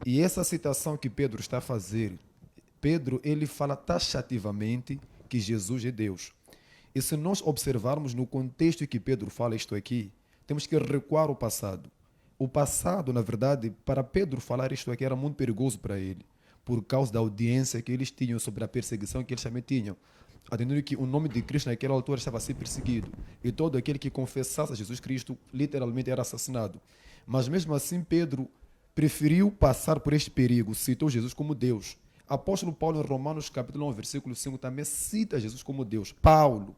E essa citação que Pedro está a fazer, Pedro ele fala taxativamente que Jesus é Deus. E se nós observarmos no contexto em que Pedro fala isto aqui, temos que recuar o passado. O passado, na verdade, para Pedro falar isto aqui era muito perigoso para ele, por causa da audiência que eles tinham sobre a perseguição que eles também tinham. Atendendo que o nome de Cristo naquela altura estava a ser perseguido. E todo aquele que confessasse a Jesus Cristo literalmente era assassinado. Mas mesmo assim Pedro preferiu passar por este perigo, citou Jesus como Deus. Apóstolo Paulo em Romanos capítulo 1, versículo 5 também cita Jesus como Deus. Paulo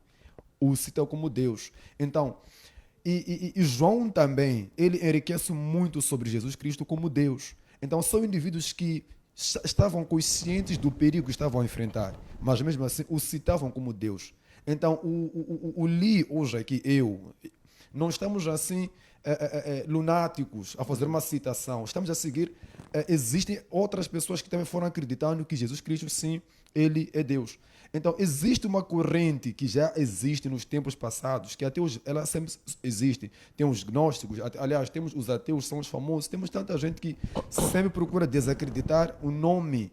o cita como Deus. Então, e João também, ele enriquece muito sobre Jesus Cristo como Deus. Então são indivíduos que estavam conscientes do perigo que estavam a enfrentar, mas mesmo assim o citavam como Deus. Então o Li hoje aqui, não estamos assim lunáticos a fazer uma citação, estamos a seguir, existem outras pessoas que também foram acreditando que Jesus Cristo sim, ele é Deus. Então existe uma corrente que já existe nos tempos passados, que até hoje ela sempre existe. Tem os gnósticos, aliás, temos os ateus, são os famosos, temos tanta gente que sempre procura desacreditar o nome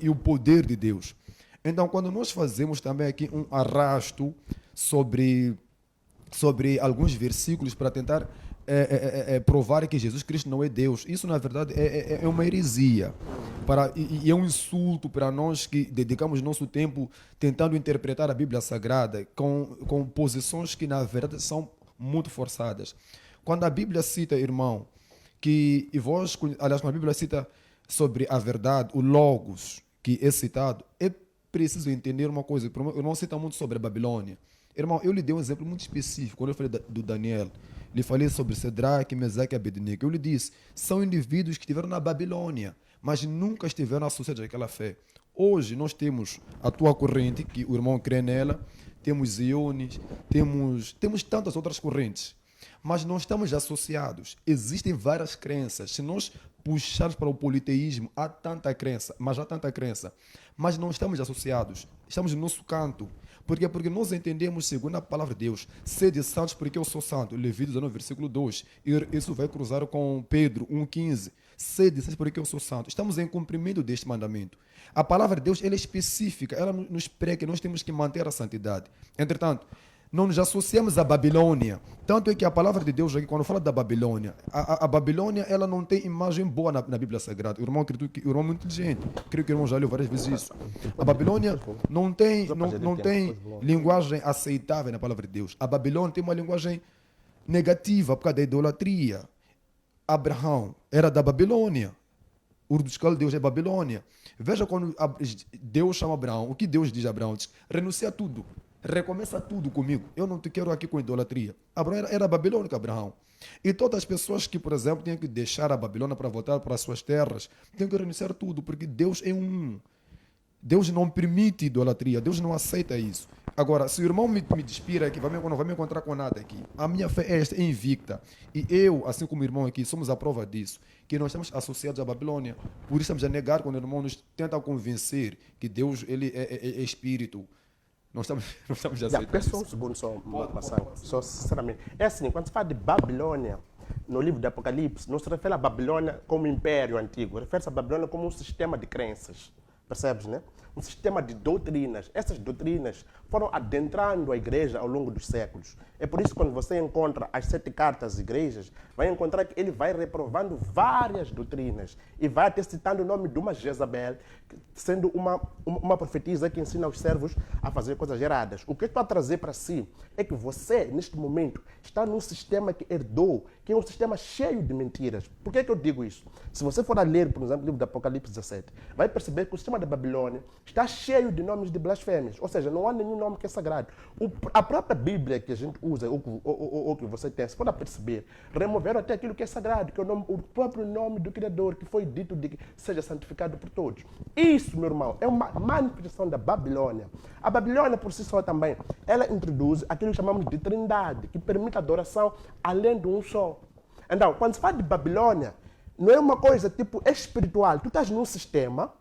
e o poder de Deus. Então, quando nós fazemos também aqui um arrasto sobre alguns versículos para tentar provar que Jesus Cristo não é Deus, isso na verdade é uma heresia e é um insulto para nós que dedicamos nosso tempo tentando interpretar a Bíblia Sagrada com posições que na verdade são muito forçadas. Quando a Bíblia cita, irmão, aliás, quando a Bíblia cita sobre a verdade, o Logos, que é citado, é preciso entender uma coisa. O irmão cita muito sobre a Babilônia. Irmão, eu lhe dei um exemplo muito específico. Quando eu falei do Daniel, lhe falei sobre Sedraque, Mesaque e Abednego. Eu lhe disse, são indivíduos que estiveram na Babilônia, mas nunca estiveram associados àquela fé. Hoje nós temos a tua corrente, que o irmão crê nela, temos Iones, temos tantas outras correntes, mas não estamos associados. Existem várias crenças. Se nós puxarmos para o politeísmo, há tanta crença, mas não estamos associados. Estamos no nosso canto. Por quê? Porque nós entendemos, segundo a palavra de Deus, sede santos porque eu sou santo. Levíticos 19, versículo 2. E isso vai cruzar com Pedro 1,15. Sede santos porque eu sou santo. Estamos em cumprimento deste mandamento. A palavra de Deus ela é específica. Ela nos prega que nós temos que manter a santidade. Entretanto, não nos associamos à Babilônia. Tanto é que a palavra de Deus, aqui, quando fala da Babilônia, a Babilônia ela não tem imagem boa na Bíblia Sagrada. O irmão é muito inteligente. Creio que o irmão já leu várias vezes isso. A Babilônia não tem linguagem aceitável na palavra de Deus. A Babilônia tem uma linguagem negativa por causa da idolatria. Abraão era da Babilônia. O dos caldeus é Babilônia. Veja quando Deus chama Abraão. O que Deus diz a Abraão? Diz, renuncia a tudo. Recomeça tudo comigo. Eu não te quero aqui com idolatria. Abraão era babilônico, Abraão. E todas as pessoas que, por exemplo, têm que deixar a Babilônia para voltar para as suas terras, têm que renunciar tudo, porque Deus é um. Deus não permite idolatria, Deus não aceita isso. Agora, se o irmão me despira aqui, não vai me encontrar com nada aqui. A minha fé é invicta. E eu, assim como o irmão aqui, somos a prova disso, que nós estamos associados à Babilônia. Por isso estamos a negar quando o irmão nos tenta convencer que Deus ele é espírito. Não estamos a aceitar Peço um segundo só sinceramente. É assim, quando se fala de Babilônia, no livro do Apocalipse, não se refere a Babilônia como império antigo, refere-se a Babilônia como um sistema de crenças. Percebes, né? Um sistema de doutrinas. Essas doutrinas foram adentrando a igreja ao longo dos séculos. É por isso que quando você encontra as 7 cartas às igrejas, vai encontrar que ele vai reprovando várias doutrinas e vai até citando o nome de uma Jezabel, sendo uma profetisa que ensina os servos a fazer coisas erradas. O que eu estou a trazer para si é que você, neste momento, está num sistema que herdou, que é um sistema cheio de mentiras. Por que eu digo isso? Se você for a ler, por exemplo, o livro do Apocalipse 17, vai perceber que o sistema da Babilônia está cheio de nomes de blasfêmias. Ou seja, não há nenhum nome que é sagrado. A própria Bíblia que a gente usa, ou que você tem, se for perceber, removeram até aquilo que é sagrado, que é o próprio nome do Criador, que foi dito de que seja santificado por todos. Isso, meu irmão, é uma manifestação da Babilônia. A Babilônia, por si só também, ela introduz aquilo que chamamos de trindade, que permite a adoração além de um só. Então, quando se fala de Babilônia, não é uma coisa tipo espiritual. Tu estás num sistema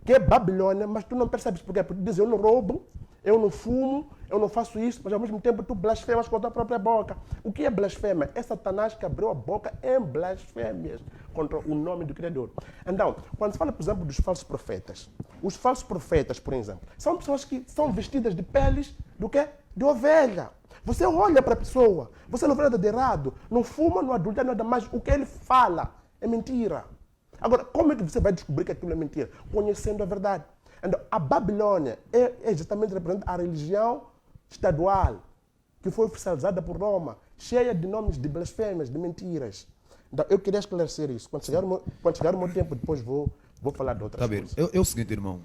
que é Babilônia, mas tu não percebes por quê. Porque tu dizes, eu não roubo, eu não fumo, eu não faço isso, mas ao mesmo tempo tu blasfemas com a tua própria boca. O que é blasfêmia? É Satanás que abriu a boca em blasfêmias contra o nome do Criador. Então, quando se fala, por exemplo, dos falsos profetas, os falsos profetas, por exemplo, são pessoas que são vestidas de peles do quê? De ovelha. Você olha para a pessoa, você não vê nada de errado, não fuma, não adultera, nada mais. O que ele fala é mentira. Agora, como é que você vai descobrir que aquilo é mentira? Conhecendo a verdade. Então, a Babilônia é justamente representa a religião estadual, que foi oficializada por Roma, cheia de nomes de blasfêmias, de mentiras. Então, eu queria esclarecer isso. Quando chegar o meu tempo, depois vou falar de outras coisas. É o seguinte, irmão.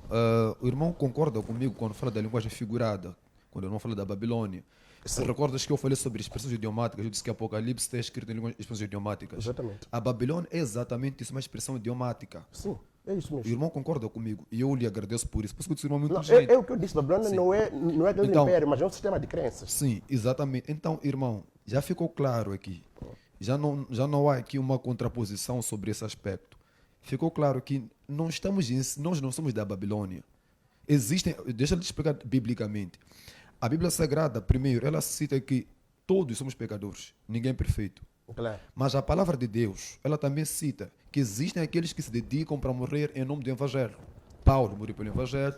O irmão concorda comigo quando fala da linguagem figurada, quando o irmão fala da Babilônia. Se recordas que eu falei sobre expressões idiomáticas, eu disse que Apocalipse está escrito em expressões idiomáticas. Exatamente. A Babilônia é exatamente isso, uma expressão idiomática. Sim, é isso mesmo. O irmão concorda comigo e eu lhe agradeço por isso. Por isso que o irmão é muito Não, inteligente. é o que eu disse, Babilônia não é aquele Então, império, mas é um sistema de crenças. Sim, exatamente. Então, irmão, já ficou claro aqui. Já não há aqui uma contraposição sobre esse aspecto. Ficou claro que nós não somos da Babilônia. Deixa eu te explicar biblicamente. A Bíblia Sagrada, primeiro, ela cita que todos somos pecadores, ninguém é perfeito. Claro. Mas a palavra de Deus, ela também cita que existem aqueles que se dedicam para morrer em nome do Evangelho. Paulo morreu pelo Evangelho,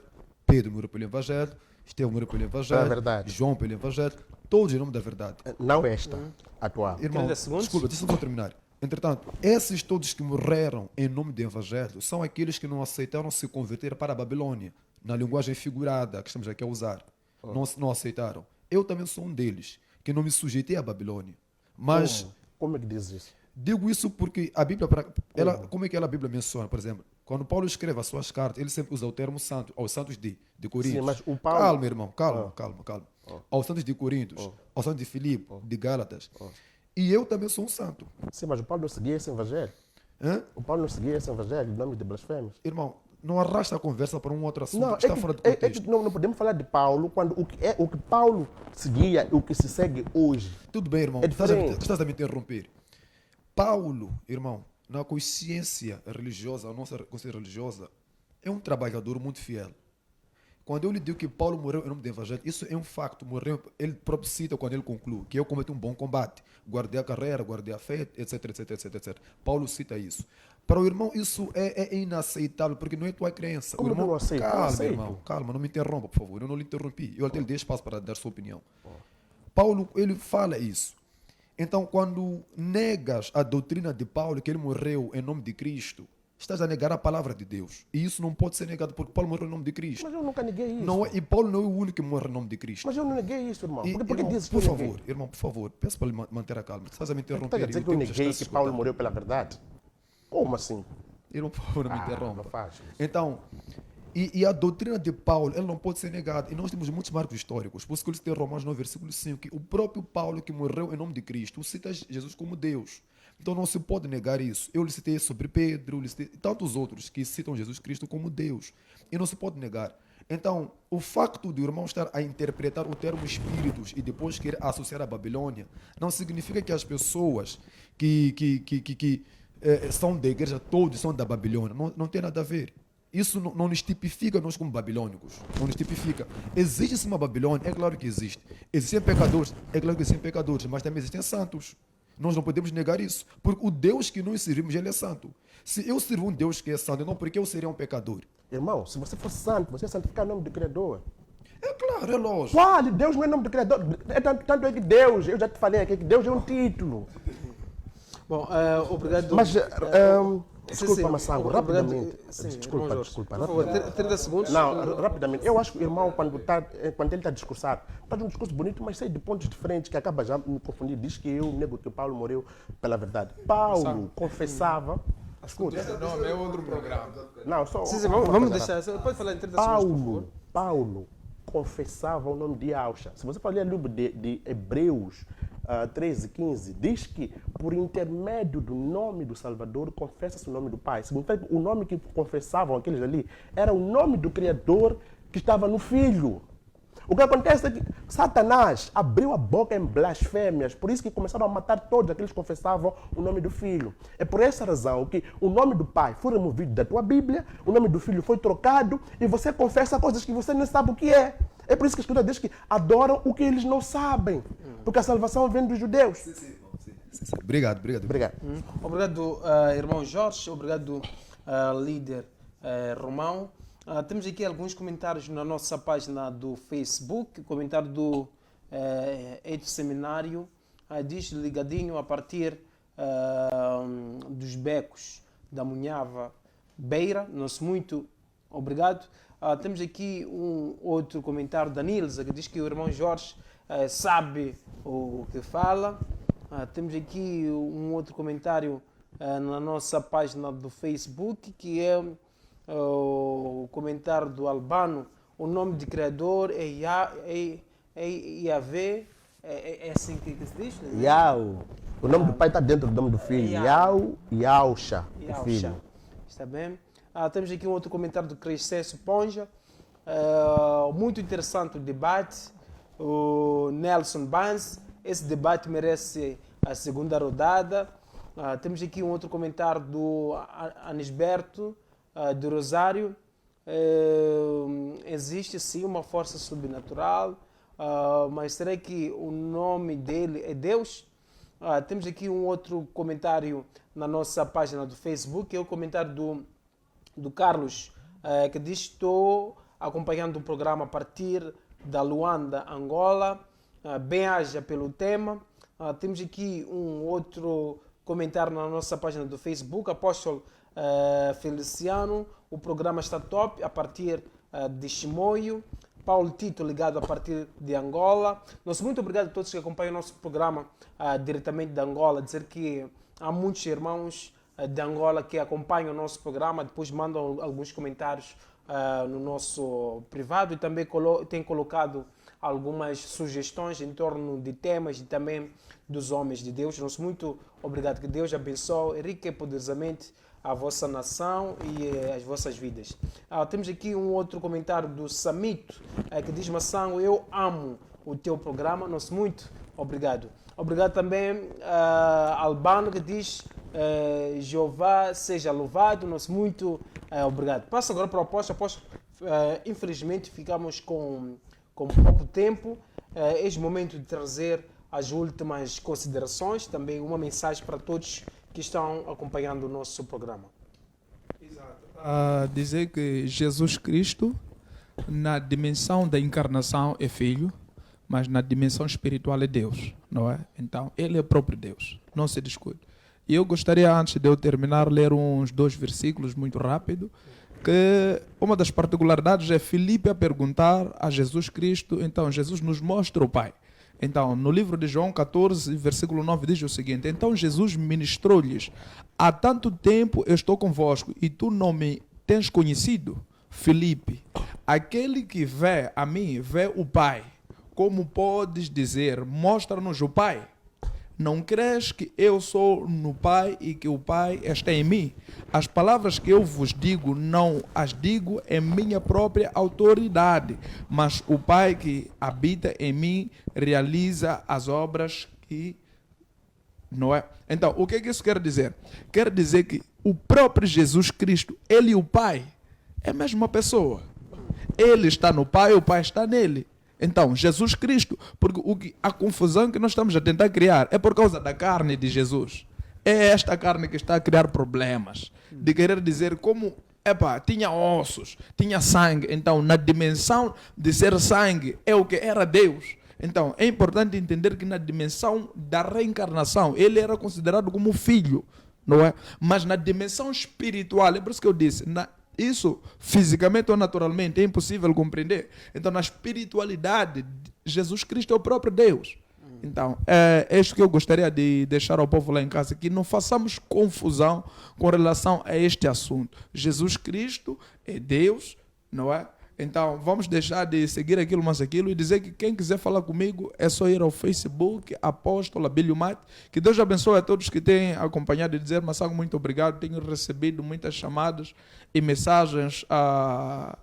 Pedro morreu pelo Evangelho, Estevão morreu pelo Evangelho, É verdade. João pelo Evangelho, todos em nome da verdade. Não esta, atual. Irmão, 30 segundos. desculpa, deixa eu só terminar. Entretanto, esses todos que morreram em nome do Evangelho são aqueles que não aceitaram se converter para a Babilônia, na linguagem figurada que estamos aqui a usar. Não aceitaram. Eu também sou um deles, que não me sujeitei à Babilônia. Mas Como é que diz isso? digo isso porque a Bíblia, como é que a Bíblia menciona, por exemplo, quando Paulo escreve as suas cartas, ele sempre usa o termo santo, aos santos de Coríntios. Sim, mas o Paulo... Calma, irmão, calma. Aos santos de Coríntios, aos santos de Filipe, de Gálatas. E eu também sou um santo. Sim, mas o Paulo não seguia esse evangelho. Hã? O Paulo não seguia esse evangelho, o nome de blasfêmias. Irmão, não arrasta a conversa para um outro assunto Não, que está fora de contexto. não podemos falar de Paulo quando o que Paulo seguia e o que se segue hoje. Tudo bem, irmão, É tu diferente. estás a me interromper. Paulo, irmão, na consciência religiosa, a nossa consciência religiosa, é um trabalhador muito fiel. Quando eu lhe digo que Paulo morreu em nome do Evangelho, isso é um facto. Morreu, ele próprio cita quando ele conclui que eu cometi um bom combate, guardei a carreira, guardei a fé, etc. Paulo cita isso. Para o irmão, isso é inaceitável, porque não é tua crença. Como o irmão, eu não aceito? Eu calma, aceito. irmão, calma, não me interrompa, por favor. Eu não lhe interrompi. Eu até lhe dei espaço para dar sua opinião. Paulo, ele fala isso. Então, quando negas a doutrina de Paulo, que ele morreu em nome de Cristo, estás a negar a palavra de Deus. E isso não pode ser negado, porque Paulo morreu em nome de Cristo. Mas eu nunca neguei isso. Não é, e Paulo não é o único que morre em nome de Cristo. Mas eu não neguei isso, irmão. E, Por que irmão, dizes que por eu neguei? favor, irmão, por favor, peço para ele manter a calma. Estás a me Tu interromper. estás a dizer e o que eu tempo já neguei está que Paulo esgotando. morreu pela verdade? Como assim? Irmão, por favor, não me Não interrompa. faz isso. Então, e a doutrina de Paulo, ela não pode ser negada. E nós temos muitos marcos históricos. Por isso que ele cita em Romanos 9, versículo 5, que o próprio Paulo que morreu em nome de Cristo cita Jesus como Deus. Então não se pode negar isso. Eu lhe citei sobre Pedro, lhe citei tantos outros que citam Jesus Cristo como Deus. E não se pode negar. Então, o facto de o irmão estar a interpretar o termo espíritos e depois querer associar a Babilônia, não significa que as pessoas que são da igreja, todos são da Babilônia. Não tem nada a ver. Isso não nos tipifica nós como babilônicos. Não nos tipifica. Existe uma Babilônia? É claro que existe. Existem pecadores? É claro que existem pecadores, mas também existem santos. Nós não podemos negar isso. Porque o Deus que nós servimos, ele é santo. Se eu sirvo um Deus que é santo, não porque eu seria um pecador. Irmão, se você for santo, você santifica o nome do Criador. É claro, é lógico. Qual? Deus não é nome do Criador. Tanto é que Deus, eu já te falei aqui, que Deus é um título. Bom, obrigado. Mas, Sim, desculpa, sim. Massango, Obrigado. rapidamente. Sim, Desculpa, irmão Jorge. desculpa. Por favor, 30 segundos. Não, rapidamente. Eu acho que o irmão, quando ele está a discursar, está um discurso bonito, mas cheio de pontos diferentes, que acaba já me confundir. Diz que eu nego que Paulo morreu pela verdade. Paulo confessava... Escuta. Não, é outro programa. Não, só... Sim, uma vamos coisa deixar. Pode falar em 30 segundos, por favor. Paulo confessava o nome de Yahusha. Se você for ler o livro de Hebreus 13:15, diz que por intermédio do nome do Salvador confessa-se o nome do Pai. Significa que o nome que confessavam aqueles ali era o nome do Criador que estava no Filho. O que acontece é que Satanás abriu a boca em blasfêmias, por isso que começaram a matar todos aqueles que confessavam o nome do Filho. É por essa razão que o nome do Pai foi removido da tua Bíblia, o nome do Filho foi trocado e você confessa coisas que você nem sabe o que é. É por isso que a Escritura diz que adoram o que eles não sabem, porque a salvação vem dos judeus. Sim. Obrigado. Obrigado. Obrigado, irmão Jorge. Obrigado, líder Romão. Temos aqui alguns comentários na nossa página do Facebook. Comentário do Eito Seminário. Diz ligadinho a partir dos becos da Munhava Beira. Nosso muito obrigado. Temos aqui um outro comentário da Nilza, que diz que o irmão Jorge sabe o que fala. Temos aqui um outro comentário na nossa página do Facebook, que é o comentário do Albano. O nome de Criador é Yahvé. É assim que se diz? Né? Yau. O nome do pai está dentro do nome do filho. Yau, Yausha, o filho. Está bem? Temos aqui um outro comentário do Crescesso Ponja. Muito interessante o debate. O Nelson Bans. Esse debate merece a segunda rodada. Temos aqui um outro comentário do Anisberto, do Rosário. Existe sim uma força sobrenatural, mas será que o nome dele é Deus? Temos aqui um outro comentário na nossa página do Facebook, que é o comentário do Carlos que diz: estou acompanhando o programa a partir da Luanda, Angola. Bem-aja pelo tema. Temos aqui um outro comentário na nossa página do Facebook. Apóstolo Feliciano, o programa está top a partir de Chimoio. Paulo Tito, ligado a partir de Angola. Muito obrigado a todos que acompanham o nosso programa diretamente de Angola. Dizer que há muitos irmãos de Angola que acompanham o nosso programa, depois mandam alguns comentários no nosso privado e também têm colocado algumas sugestões em torno de temas e também dos homens de Deus. Muito obrigado, que Deus abençoe rica e poderosamente a vossa nação e as vossas vidas. Temos aqui um outro comentário do Samito, que diz: Massango, eu amo o teu programa. Muito obrigado. Obrigado também a Albano, que diz: Jeová seja louvado. Muito obrigado. Passo agora para o apóstolo. Infelizmente ficamos com pouco tempo. É o momento de trazer as últimas considerações, também uma mensagem para todos que estão acompanhando o nosso programa. Exato. Dizer que Jesus Cristo, na dimensão da encarnação, é Filho, mas na dimensão espiritual é Deus, não é? Então, Ele é o próprio Deus, não se discute. E eu gostaria, antes de eu terminar, ler uns 2 versículos muito rápido, que uma das particularidades é Filipe a perguntar a Jesus Cristo, então Jesus nos mostra o Pai. Então, no livro de João 14, versículo 9, diz o seguinte: então Jesus ministrou-lhes: há tanto tempo eu estou convosco e tu não me tens conhecido, Filipe. Aquele que vê a mim, vê o Pai. Como podes dizer, mostra-nos o Pai? Não crês que eu sou no Pai e que o Pai está em mim? As palavras que eu vos digo, não as digo em minha própria autoridade, mas o Pai que habita em mim realiza as obras que... Não é? Então, o que isso quer dizer? Quer dizer que o próprio Jesus Cristo, Ele e o Pai, é a mesma pessoa. Ele está no Pai, o Pai está nele. Então, Jesus Cristo, porque a confusão que nós estamos a tentar criar é por causa da carne de Jesus. É esta carne que está a criar problemas. De querer dizer como, tinha ossos, tinha sangue. Então, na dimensão de ser sangue, é o que era Deus. Então, é importante entender que na dimensão da reencarnação, ele era considerado como filho, não é? Mas na dimensão espiritual, é por isso que eu disse, isso, fisicamente ou naturalmente, é impossível compreender. Então, na espiritualidade, Jesus Cristo é o próprio Deus. Então, é isto que eu gostaria de deixar ao povo lá em casa, que não façamos confusão com relação a este assunto. Jesus Cristo é Deus, não é? Então, vamos deixar de seguir aquilo mais aquilo e dizer que quem quiser falar comigo é só ir ao Facebook, Apóstolo Abílio Mate. Que Deus abençoe a todos que têm acompanhado e dizer: Massango, muito obrigado. Tenho recebido muitas chamadas e mensagens a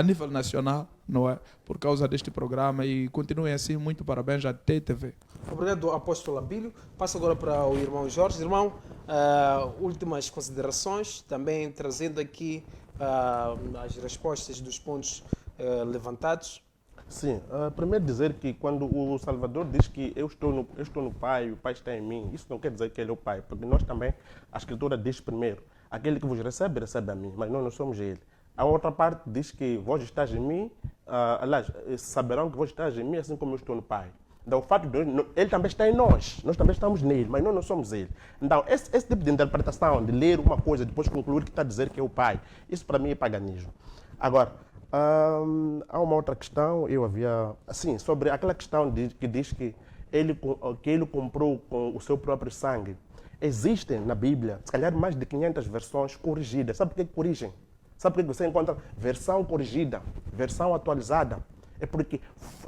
nível nacional, não é? Por causa deste programa, e continuem assim. Muito parabéns à TTV. Obrigado, Apóstolo Abílio. Passo agora para o irmão Jorge. Irmão, últimas considerações, também trazendo aqui as respostas dos pontos levantados. Sim, primeiro dizer que quando o Salvador diz que eu estou no Pai, o Pai está em mim, isso não quer dizer que Ele é o Pai, porque nós também, a Escritura diz primeiro: aquele que vos recebe, recebe a mim, mas nós não somos Ele. A outra parte diz que vós estás em mim, aliás, saberão que vós estás em mim, assim como eu estou no Pai. Então, o fato de Ele também está em nós também estamos nele, mas nós não somos Ele. Então, esse tipo de interpretação, de ler uma coisa e depois concluir que está a dizer que é o Pai, isso para mim é paganismo. Agora, há uma outra questão, eu havia, assim, sobre aquela questão que diz que ele comprou com o seu próprio sangue. Existem na Bíblia, se calhar mais de 500 versões corrigidas. Sabe por que corrigem? Sabe por que você encontra versão corrigida, versão atualizada? É porque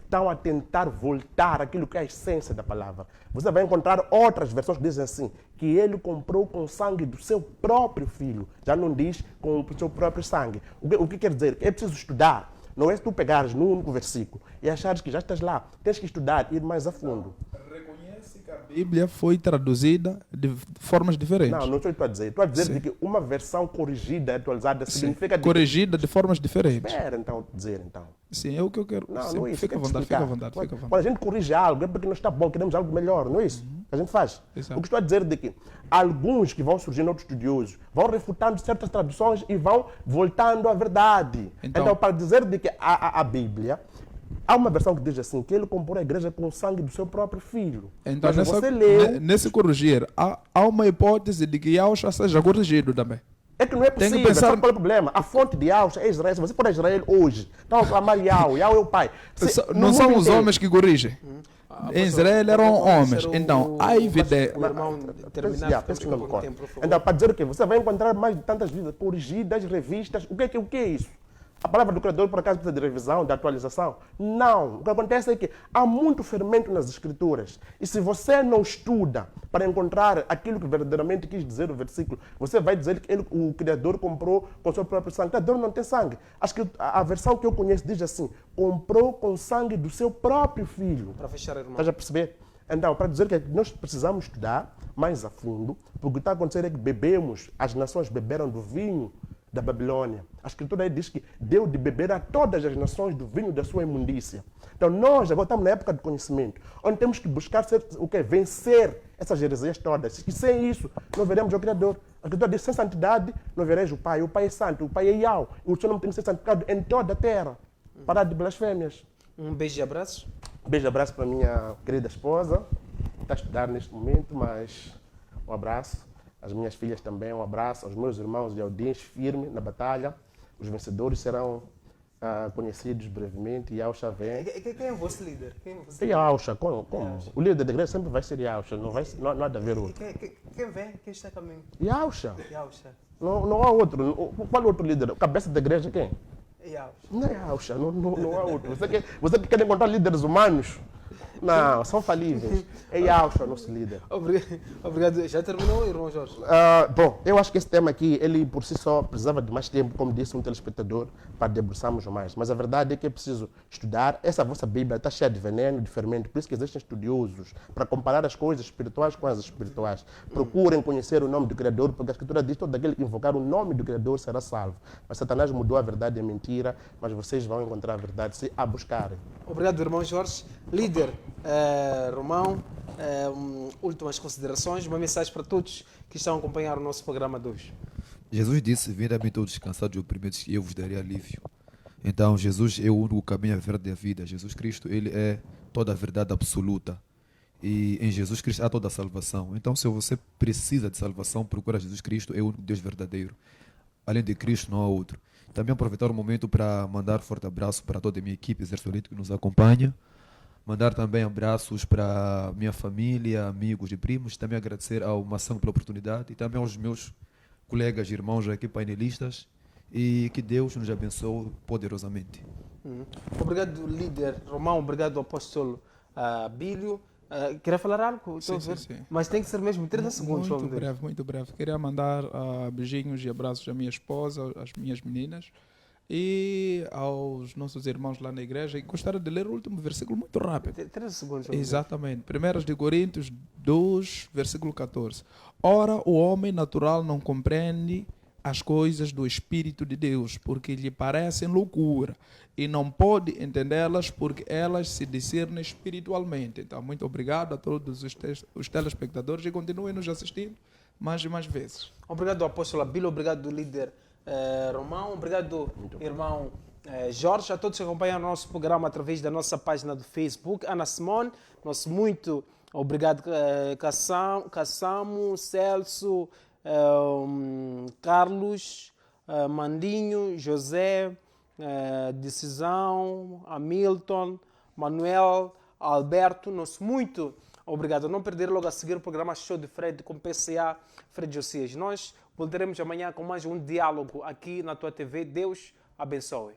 estão a tentar voltar aquilo que é a essência da palavra. Você vai encontrar outras versões que dizem assim, que ele comprou com o sangue do seu próprio filho. Já não diz com o seu próprio sangue. O que quer dizer? É preciso estudar. Não é se tu pegares num único versículo e achares que já estás lá. Tens que estudar, ir mais a fundo. Reconhece que a Bíblia foi traduzida de formas diferentes. Não estou a dizer. Estou a dizer que uma versão corrigida, atualizada, significa... corrigida de formas diferentes. Espera, então, dizer, então. Sim, é o que eu quero. Não é isso. Fica à vontade, fica à vontade. Quando a gente corrige algo, é porque não está bom, queremos algo melhor, não é isso? que a gente faz. Exato. O que estou a dizer é que alguns que vão surgindo, outros estudiosos, vão refutando certas traduções e vão voltando à verdade. Então para dizer de que a Bíblia, há uma versão que diz assim, que ele comprou a igreja com o sangue do seu próprio filho. Então, Mas você leu... nesse corrigir, há uma hipótese de que Yahushua seja corrigido também. É que não é Tem que possível, pensar- sabe qual é o problema? A fonte de Yahushua é Israel. Se você for a Israel hoje, estão a clamar Yahu é o pai. Não são os homens que corrigem. Em Israel eram homens. Então, há evidência. O irmão terminar, Penso que ficamos não me com corta. tempo, por favor. Então, para dizer o quê? Você vai encontrar mais de tantas vidas corrigidas, revistas. O que é isso? A palavra do Criador, por acaso, precisa de revisão, de atualização? Não. O que acontece é que há muito fermento nas Escrituras. E se você não estuda para encontrar aquilo que verdadeiramente quis dizer o versículo, você vai dizer que o Criador comprou com seu próprio sangue. O Criador não tem sangue. Acho que a versão que eu conheço diz assim, comprou com o sangue do seu próprio filho. Para fechar, irmão. Estás a perceber? Então, para dizer que nós precisamos estudar mais a fundo, porque o que está a acontecer é que as nações beberam do vinho da Babilônia. A Escritura aí diz que deu de beber a todas as nações do vinho da sua imundícia. Então nós agora estamos na época de conhecimento, onde temos que buscar vencer essas heresias todas. E sem isso, não veremos o Criador. A Escritura diz, sem santidade, não vereis o Pai. O Pai é santo, o Pai é Yahweh. O seu nome tem que ser santificado em toda a terra. Parar de blasfêmias. Um beijo e abraço. Beijo e abraço para a minha querida esposa, que está a estudar neste momento, mas um abraço. As minhas filhas também, um abraço. Aos meus irmãos de Aldins, firme na batalha. Os vencedores serão conhecidos brevemente. Yahushua vem. Quem é o vosso líder? E Yahushua, como? O líder da igreja sempre vai ser Yahushua, não há de haver outro. Quem vem? Quem está a caminho? Yahushua. Yahushua. Não há outro. Qual outro líder? O cabeça da igreja quem? Yahushua. Não é Yahushua, não há outro. Você que quer encontrar líderes humanos? Não, são falíveis. É Yahushua, nosso líder. Obrigado. Já terminou, irmão Jorge? Bom, eu acho que esse tema aqui, ele por si só precisava de mais tempo, como disse um telespectador, para debruçarmos mais. Mas a verdade é que é preciso estudar. Essa vossa Bíblia está cheia de veneno, de fermento, por isso que existem estudiosos, para comparar as coisas espirituais com as espirituais. Procurem conhecer o nome do Criador, porque a Escritura diz que todo aquele que invocar o nome do Criador será salvo. Mas Satanás mudou a verdade em mentira, mas vocês vão encontrar a verdade se a buscarem. Obrigado, irmão Jorge. Líder, Romão, últimas considerações, uma mensagem para todos que estão a acompanhar o nosso programa de hoje. Jesus disse, vinde a mim todos descansados e oprimidos e eu vos darei alívio. Então Jesus é o único caminho, a verdade e a vida. Jesus Cristo, ele é toda a verdade absoluta. E em Jesus Cristo há toda a salvação. Então se você precisa de salvação, procura Jesus Cristo, é o único Deus verdadeiro. Além de Cristo não há outro. Também aproveitar o momento para mandar um forte abraço para toda a minha equipe Exército que nos acompanha. Mandar também abraços para minha família, amigos e primos. Também agradecer ao Mação pela oportunidade e também aos meus colegas e irmãos aqui painelistas. E que Deus nos abençoe poderosamente. Obrigado, líder Romão. Obrigado, apóstolo Bílio. Queria falar algo? Sim. Mas tem que ser mesmo 30 segundos. Muito breve. Queria mandar beijinhos e abraços à minha esposa, às minhas meninas e aos nossos irmãos lá na igreja. E gostaria de ler o último versículo muito rápido. 30 segundos. Exatamente. 1 Coríntios 2, versículo 14. Ora, o homem natural não compreende as coisas do Espírito de Deus, porque lhe parecem loucura, e não pode entendê-las, porque elas se discernem espiritualmente. Então, muito obrigado a todos os telespectadores e continuem nos assistindo mais e mais vezes. Obrigado, apóstolo Bílio. Obrigado, líder Romão. Obrigado, irmão Jorge. A todos que acompanham o nosso programa através da nossa página do Facebook. Ana Simone, nosso muito obrigado, Cassamo, Celso, Carlos, Mandinho, José, Decisão, Hamilton, Manuel, Alberto, nosso muito obrigado. Não perder logo a seguir o programa Show de Fred com PCA Fred Josias. Nós voltaremos amanhã com mais um diálogo aqui na tua TV. Deus abençoe.